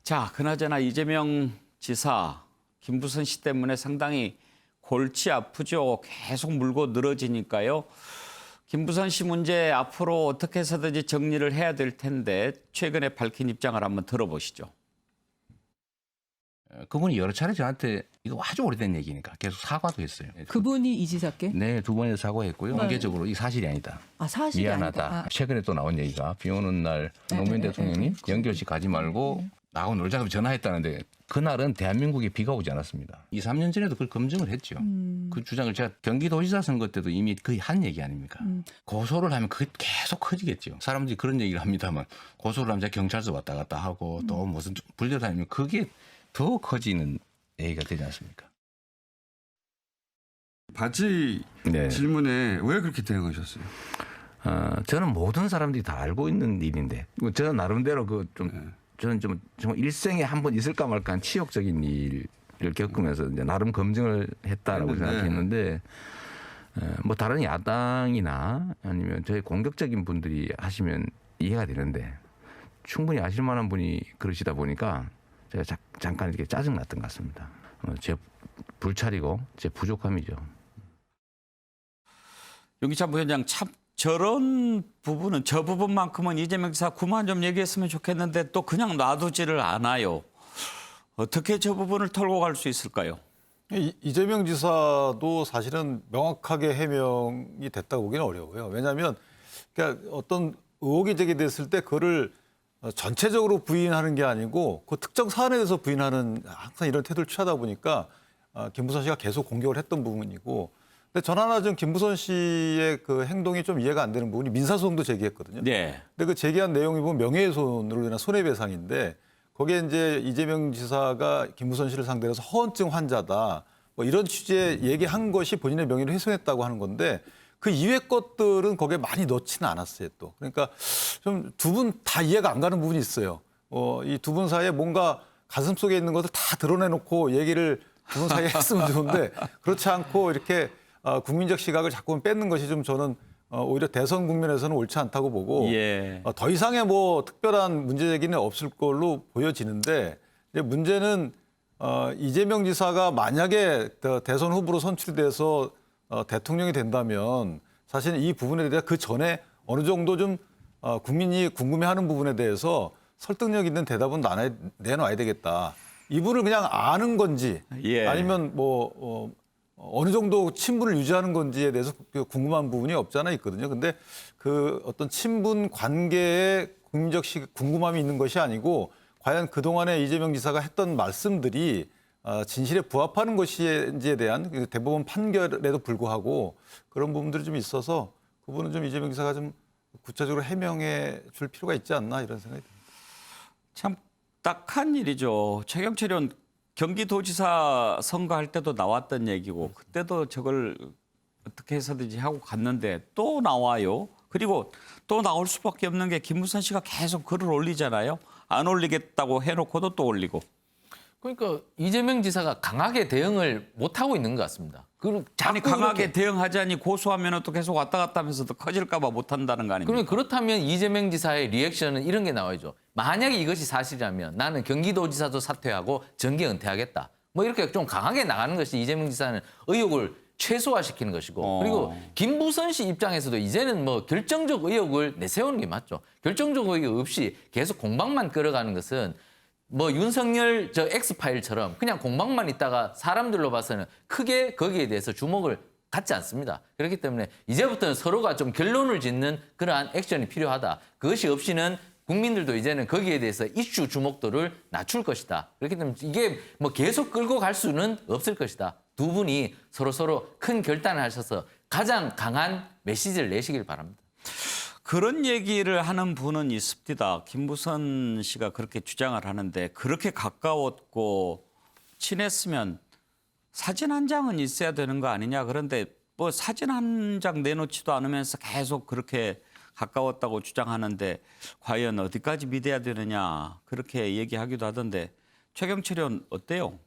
자 그나저나 이재명 지사 김부선 씨 때문에 상당히 골치 아프죠. 계속 물고 늘어지니까요. 김부선 씨 문제 앞으로 어떻게 해서든지 정리를 해야 될 텐데 최근에 밝힌 입장을 한번 들어보시죠. 그분이 여러 차례 저한테 이거 아주 오래된 얘기니까 계속 사과도 했어요. 그분이 이 지사께? 네, 2번에서 사과했고요. 네. 공개적으로 이 사실이 아니다. 사실이 미안하다. 아니다. 최근에 또 나온 얘기가 비 오는 날 노무현 대통령이 연결식 가지 말고 나하고 놀자고 전화했다는데 그날은 대한민국에 비가 오지 않았습니다. 2, 3년 전에도 그걸 검증을 했죠. 그 주장을 제가 경기도지사 선거 때도 이미 거의 한 얘기 아닙니까? 고소를 하면 그게 계속 커지겠죠. 사람들이 그런 얘기를 합니다만 고소를 하면 제가 경찰서 왔다 갔다 하고 또 무슨 불려다니면 그게 더 커지는 얘기가 되지 않습니까? 바지 질문에 왜 그렇게 대응하셨어요? 저는 모든 사람들이 다 알고 있는 일인데 저는 나름대로 저는 좀 정말 일생에 한 번 있을까 말까 한 치욕적인 일을 겪으면서 이제 나름 검증을 했다라고 생각했는데 뭐 다른 야당이나 아니면 저희 공격적인 분들이 하시면 이해가 되는데 충분히 아실 만한 분이 그러시다 보니까 제가 잠깐 이렇게 짜증 났던 것 같습니다. 제 불찰이고 제 부족함이죠. 윤기찬 부위원장 참 저런 부분은 저 부분만큼은 이재명 지사 그만 좀 얘기했으면 좋겠는데 또 그냥 놔두지를 않아요. 어떻게 저 부분을 털고 갈 수 있을까요? 이재명 지사도 사실은 명확하게 해명이 됐다고 보기는 어려워요. 왜냐하면 그러니까 어떤 의혹이 제기됐을 때 그거를 전체적으로 부인하는 게 아니고 그 특정 사안에 대해서 부인하는 항상 이런 태도를 취하다 보니까 김부선 씨가 계속 공격을 했던 부분이고 근데 전 하나 좀 김부선 씨의 그 행동이 좀 이해가 안 되는 부분이 민사소송도 제기했거든요. 네. 근데 그 제기한 내용이 보면 명예훼손으로 인한 손해배상인데 거기에 이제 이재명 지사가 김부선 씨를 상대로 해서 허언증 환자다 뭐 이런 취지의 얘기한 것이 본인의 명예를 훼손했다고 하는 건데 그 이외 것들은 거기에 많이 넣지는 않았어요 또. 그러니까 좀 두 분 다 이해가 안 가는 부분이 있어요. 이 두 분 사이에 뭔가 가슴 속에 있는 것을 다 드러내놓고 얘기를 두 분 사이에 했으면 좋은데 그렇지 않고 이렇게 국민적 시각을 자꾸 뺏는 것이 좀 저는 오히려 대선 국면에서는 옳지 않다고 보고 더 이상의 뭐 특별한 문제 제기는 없을 걸로 보여지는데 이제 문제는 이재명 지사가 만약에 대선 후보로 선출돼서 대통령이 된다면 사실 이 부분에 대해 그 전에 어느 정도 좀 국민이 궁금해하는 부분에 대해서 설득력 있는 대답은 내놔야 되겠다. 이분을 그냥 아는 건지 아니면 뭐 어느 정도 친분을 유지하는 건지에 대해서 궁금한 부분이 없지 않아 있거든요. 근데 그 어떤 친분 관계에 국민적 궁금함이 있는 것이 아니고 과연 그동안에 이재명 지사가 했던 말씀들이 진실에 부합하는 것인지에 대한 대법원 판결에도 불구하고 그런 부분들이 좀 있어서 그 부분은 좀 이재명 지사가 좀 구체적으로 해명해 줄 필요가 있지 않나 이런 생각이 듭니다. 참 딱한 일이죠. 최경철 의원 경기도지사 선거할 때도 나왔던 얘기고 그때도 저걸 어떻게 해서든지 하고 갔는데 또 나와요. 그리고 또 나올 수밖에 없는 게 김부선 씨가 계속 글을 올리잖아요. 안 올리겠다고 해놓고도 또 올리고. 그러니까 이재명 지사가 강하게 대응을 못하고 있는 것 같습니다. 아니 강하게 대응하자니 고소하면 또 계속 왔다 갔다 하면서 더 커질까 봐 못한다는 거 아닙니까? 그러면 그렇다면 이재명 지사의 리액션은 이런 게 나와야죠. 만약에 이것이 사실이라면 나는 경기도지사도 사퇴하고 정계 은퇴하겠다. 뭐 이렇게 좀 강하게 나가는 것이 이재명 지사는 의혹을 최소화시키는 것이고 그리고 김부선 씨 입장에서도 이제는 뭐 결정적 의혹을 내세우는 게 맞죠. 결정적 의혹 없이 계속 공방만 끌어가는 것은 뭐 윤석열 저 X파일처럼 그냥 공방만 있다가 사람들로 봐서는 크게 거기에 대해서 주목을 갖지 않습니다. 그렇기 때문에 이제부터는 서로가 좀 결론을 짓는 그러한 액션이 필요하다. 그것이 없이는 국민들도 이제는 거기에 대해서 이슈 주목도를 낮출 것이다. 그렇기 때문에 이게 뭐 계속 끌고 갈 수는 없을 것이다. 두 분이 서로 큰 결단을 하셔서 가장 강한 메시지를 내시길 바랍니다. 그런 얘기를 하는 분은 있습니다. 김부선 씨가 그렇게 주장을 하는데 그렇게 가까웠고 친했으면 사진 한 장은 있어야 되는 거 아니냐. 그런데 뭐 사진 한 장 내놓지도 않으면서 계속 그렇게 가까웠다고 주장하는데 과연 어디까지 믿어야 되느냐 그렇게 얘기하기도 하던데 최경철 의원 어때요?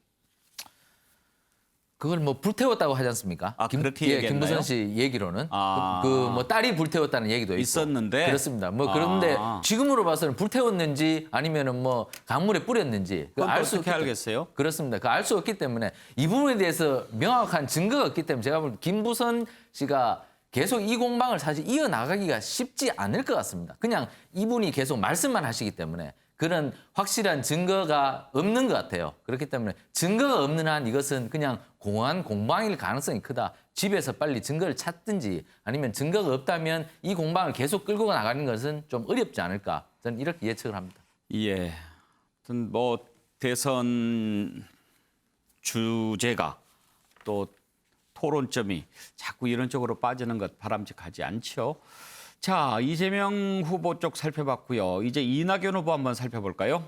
그걸 뭐 불태웠다고 하지 않습니까? 그렇게 얘기했나요? 김부선 씨 얘기로는 그 뭐 딸이 불태웠다는 얘기도 있고. 있었는데 그렇습니다. 뭐 그런데 지금으로 봐서는 불태웠는지 아니면은 뭐 강물에 뿌렸는지 알 수 어떻게 알겠어요? 그렇습니다. 그 알 수 없기 때문에 이 부분에 대해서 명확한 증거가 없기 때문에 제가 볼 때 김부선 씨가 계속 이 공방을 사실 이어나가기가 쉽지 않을 것 같습니다. 그냥 이분이 계속 말씀만 하시기 때문에 그런 확실한 증거가 없는 것 같아요. 그렇기 때문에 증거가 없는 한 이것은 그냥 공허한 공방일 가능성이 크다. 집에서 빨리 증거를 찾든지 아니면 증거가 없다면 이 공방을 계속 끌고 나가는 것은 좀 어렵지 않을까. 저는 이렇게 예측을 합니다. 예. 아무튼 뭐 대선 주제가 또 토론점이 자꾸 이런 쪽으로 빠지는 것 바람직하지 않죠. 자, 이재명 후보 쪽 살펴봤고요. 이제 이낙연 후보 한번 살펴볼까요?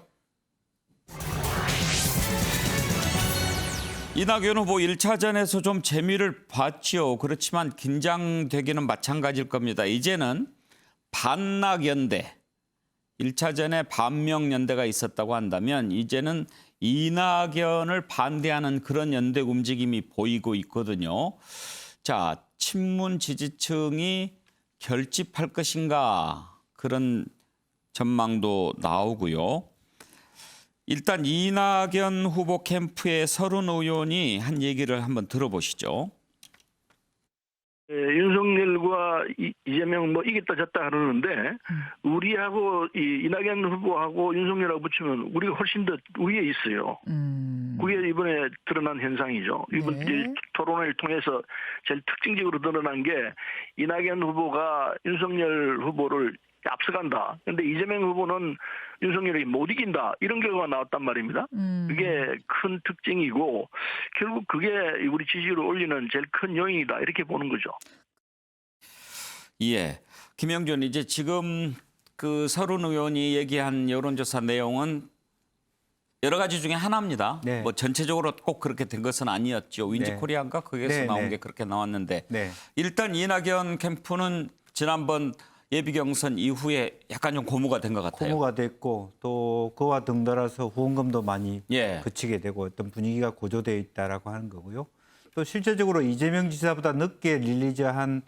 이낙연 후보 1차전에서 좀 재미를 봤지요. 그렇지만 긴장되기는 마찬가지일 겁니다. 이제는 반낙연대, 1차전에 반명연대가 있었다고 한다면 이제는 이낙연을 반대하는 그런 연대 움직임이 보이고 있거든요. 자, 친문 지지층이 결집할 것인가 그런 전망도 나오고요. 일단 이낙연 후보 캠프의 서른 의원이 한 얘기를 한번 들어보시죠. 윤석열과 이재명 뭐 이겼다 졌다 그러는데 우리하고 이낙연 후보하고 윤석열하고 붙이면 우리가 훨씬 더 우위에 있어요. 그게 이번에 드러난 현상이죠. 이번 토론을 통해서 제일 특징적으로 드러난 게 이낙연 후보가 윤석열 후보를 앞서간다. 그런데 이재명 후보는 윤석열이 못 이긴다. 이런 결과가 나왔단 말입니다. 그게 큰 특징이고 결국 그게 우리 지지율을 올리는 제일 큰 요인이다. 이렇게 보는 거죠. 예. 김영준, 이제 지금 그 서른 의원이 얘기한 여론조사 내용은 여러 가지 중에 하나입니다. 네. 뭐 전체적으로 꼭 그렇게 된 것은 아니었죠. 윈지코리아인가 거기에서 네, 나온 네. 게 그렇게 나왔는데 네. 일단 이낙연 캠프는 지난번 예비 경선 이후에 약간 좀 고무가 된 것 같아요. 고무가 됐고 또 그와 등달아서 후원금도 많이 그치게 되고 어떤 분위기가 고조되어 있다라고 하는 거고요. 또 실제적으로 이재명 지사보다 늦게 릴리즈한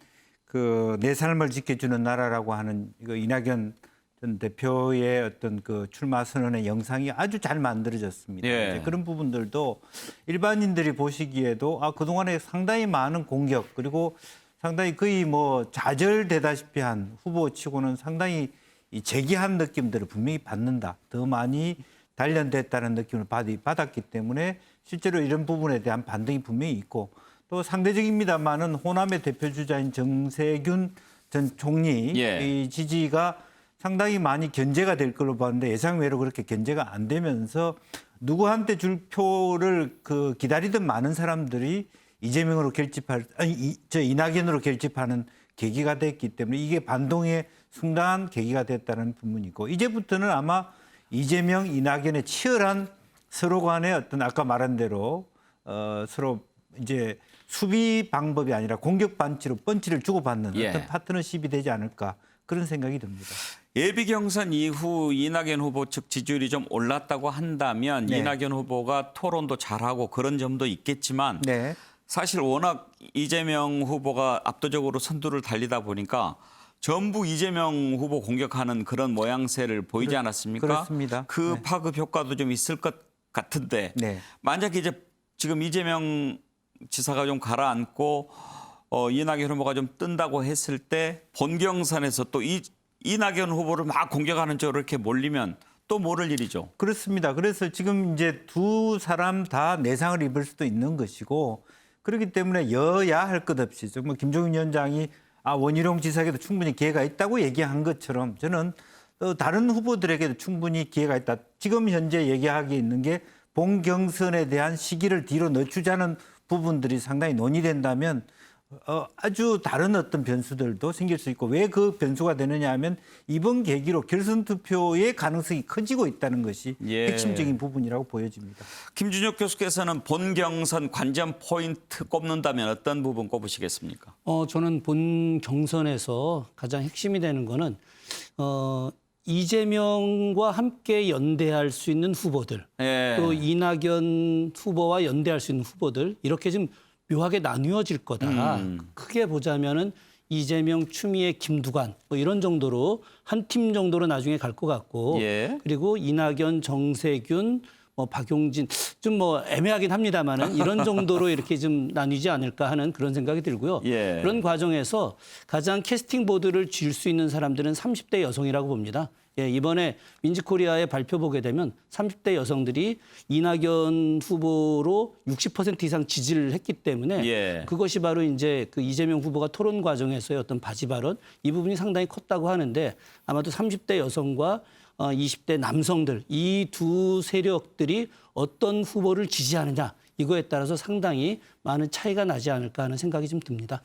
그 내 삶을 지켜주는 나라라고 하는 이거 이낙연 전 대표의 어떤 그 출마 선언의 영상이 아주 잘 만들어졌습니다. 이제 그런 부분들도 일반인들이 보시기에도 그동안에 상당히 많은 공격 그리고 상당히 거의 뭐 좌절되다시피 한 후보치고는 상당히 이 재기한 느낌들을 분명히 받는다. 더 많이 단련됐다는 느낌을 받았기 때문에 실제로 이런 부분에 대한 반등이 분명히 있고 또 상대적입니다만은 호남의 대표 주자인 정세균 전 총리 이 지지가 상당히 많이 견제가 될 걸로 봤는데 예상외로 그렇게 견제가 안 되면서 누구한테 줄 표를 그 기다리던 많은 사람들이 이재명으로 이낙연으로 결집하는 계기가 됐기 때문에 이게 반동의 상당한 계기가 됐다는 부분이고 이제부터는 아마 이재명, 이낙연의 치열한 서로 간의 어떤 아까 말한 대로 서로 이제 수비 방법이 아니라 공격 반치로 펀치를 주고받는 어떤 파트너십이 되지 않을까 그런 생각이 듭니다. 예비 경선 이후 이낙연 후보 측 지지율이 좀 올랐다고 한다면 이낙연 후보가 토론도 잘하고 그런 점도 있겠지만 사실 워낙 이재명 후보가 압도적으로 선두를 달리다 보니까 전부 이재명 후보 공격하는 그런 모양새를 보이지 않았습니까? 그렇습니다. 그 파급 효과도 좀 있을 것 같은데 만약에 이제 지금 이재명 지사가 좀 가라앉고 이낙연 후보가 좀 뜬다고 했을 때 본경선에서 또 이낙연 후보를 막 공격하는 쪽으로 이렇게 몰리면 또 모를 일이죠. 그렇습니다. 그래서 지금 이제 두 사람 다 내상을 입을 수도 있는 것이고 그렇기 때문에 여야 할 것 없이 정말 김종인 위원장이 원희룡 지사에게도 충분히 기회가 있다고 얘기한 것처럼 저는 또 다른 후보들에게도 충분히 기회가 있다. 지금 현재 얘기하기 있는 게 본경선에 대한 시기를 뒤로 늦추자는 부분들이 상당히 논의된다면 아주 다른 어떤 변수들도 생길 수 있고 왜 그 변수가 되느냐 하면 이번 계기로 결선 투표의 가능성이 커지고 있다는 것이 핵심적인 부분이라고 보여집니다. 김준혁 교수께서는 본경선 관전 포인트 꼽는다면 어떤 부분 꼽으시겠습니까? 저는 본 경선에서 가장 핵심이 되는 거는 이재명과 함께 연대할 수 있는 후보들, 또 이낙연 후보와 연대할 수 있는 후보들 이렇게 좀 묘하게 나뉘어질 거다. 크게 보자면은 이재명, 추미애, 김두관 뭐 이런 정도로 한 팀 정도로 나중에 갈 것 같고, 그리고 이낙연, 정세균, 박용진 좀 애매하긴 합니다만은 이런 정도로 이렇게 좀 나뉘지 않을까 하는 그런 생각이 들고요. 그런 과정에서 가장 캐스팅 보드를 쥘 수 있는 사람들은 30대 여성이라고 봅니다. 이번에 민지코리아의 발표 보게 되면 30대 여성들이 이낙연 후보로 60% 이상 지지를 했기 때문에 그것이 바로 이제 그 이재명 후보가 토론 과정에서의 어떤 바지 발언 이 부분이 상당히 컸다고 하는데 아마도 30대 여성과 20대 남성들 이 두 세력들이 어떤 후보를 지지하느냐 이거에 따라서 상당히 많은 차이가 나지 않을까 하는 생각이 좀 듭니다.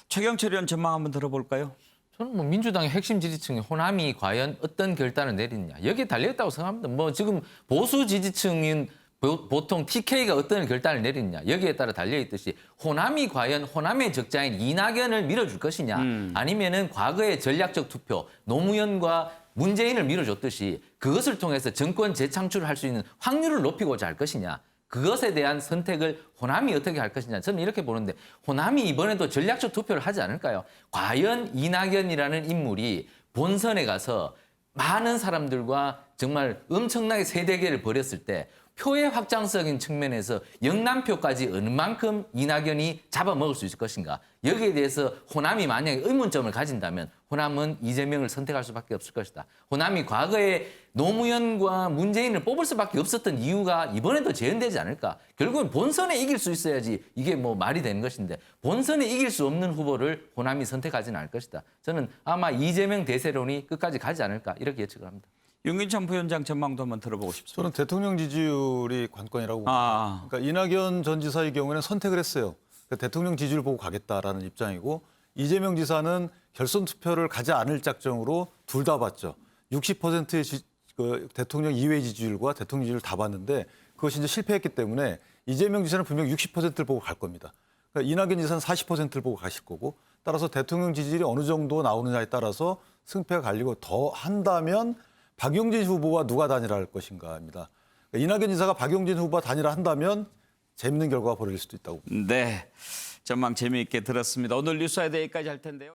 최경철 의원 전망 한번 들어볼까요? 저는 민주당의 핵심 지지층인 호남이 과연 어떤 결단을 내리느냐 여기에 달려있다고 생각합니다. 지금 보수 지지층인 보통 TK가 어떤 결단을 내리느냐 여기에 따라 달려있듯이 호남이 과연 호남의 적자인 이낙연을 밀어줄 것이냐 아니면은 과거의 전략적 투표 노무현과 문재인을 밀어줬듯이 그것을 통해서 정권 재창출을 할 수 있는 확률을 높이고자 할 것이냐 그것에 대한 선택을 호남이 어떻게 할 것이냐 저는 이렇게 보는데 호남이 이번에도 전략적 투표를 하지 않을까요? 과연 이낙연이라는 인물이 본선에 가서 많은 사람들과 정말 엄청나게 세대결을 벌였을 때 표의 확장적인 측면에서 영남표까지 어느 만큼 이낙연이 잡아먹을 수 있을 것인가. 여기에 대해서 호남이 만약에 의문점을 가진다면 호남은 이재명을 선택할 수밖에 없을 것이다. 호남이 과거에 노무현과 문재인을 뽑을 수밖에 없었던 이유가 이번에도 재현되지 않을까. 결국은 본선에 이길 수 있어야지 이게 말이 되는 것인데 본선에 이길 수 없는 후보를 호남이 선택하지는 않을 것이다. 저는 아마 이재명 대세론이 끝까지 가지 않을까 이렇게 예측을 합니다. 윤기찬 부위원장 전망도 한번 들어보고 싶습니다. 저는 대통령 지지율이 관건이라고 봅니다. 그러니까 이낙연 전 지사의 경우에는 선택을 했어요. 그러니까 대통령 지지율 보고 가겠다라는 입장이고 이재명 지사는 결선 투표를 가지 않을 작정으로 둘 다 봤죠. 60%의 대통령 이외 지지율과 대통령 지지율을 다 봤는데 그것이 이제 실패했기 때문에 이재명 지사는 분명 60%를 보고 갈 겁니다. 그러니까 이낙연 지사는 40%를 보고 가실 거고 따라서 대통령 지지율이 어느 정도 나오느냐에 따라서 승패가 갈리고 더 한다면 박용진 후보와 누가 단일화할 것인가입니다. 이낙연 지사가 박용진 후보와 단일화 한다면 재밌는 결과가 벌어질 수도 있다고 봅니다. 네, 전망 재미있게 들었습니다. 오늘 뉴스와의 대기까지 할 텐데요.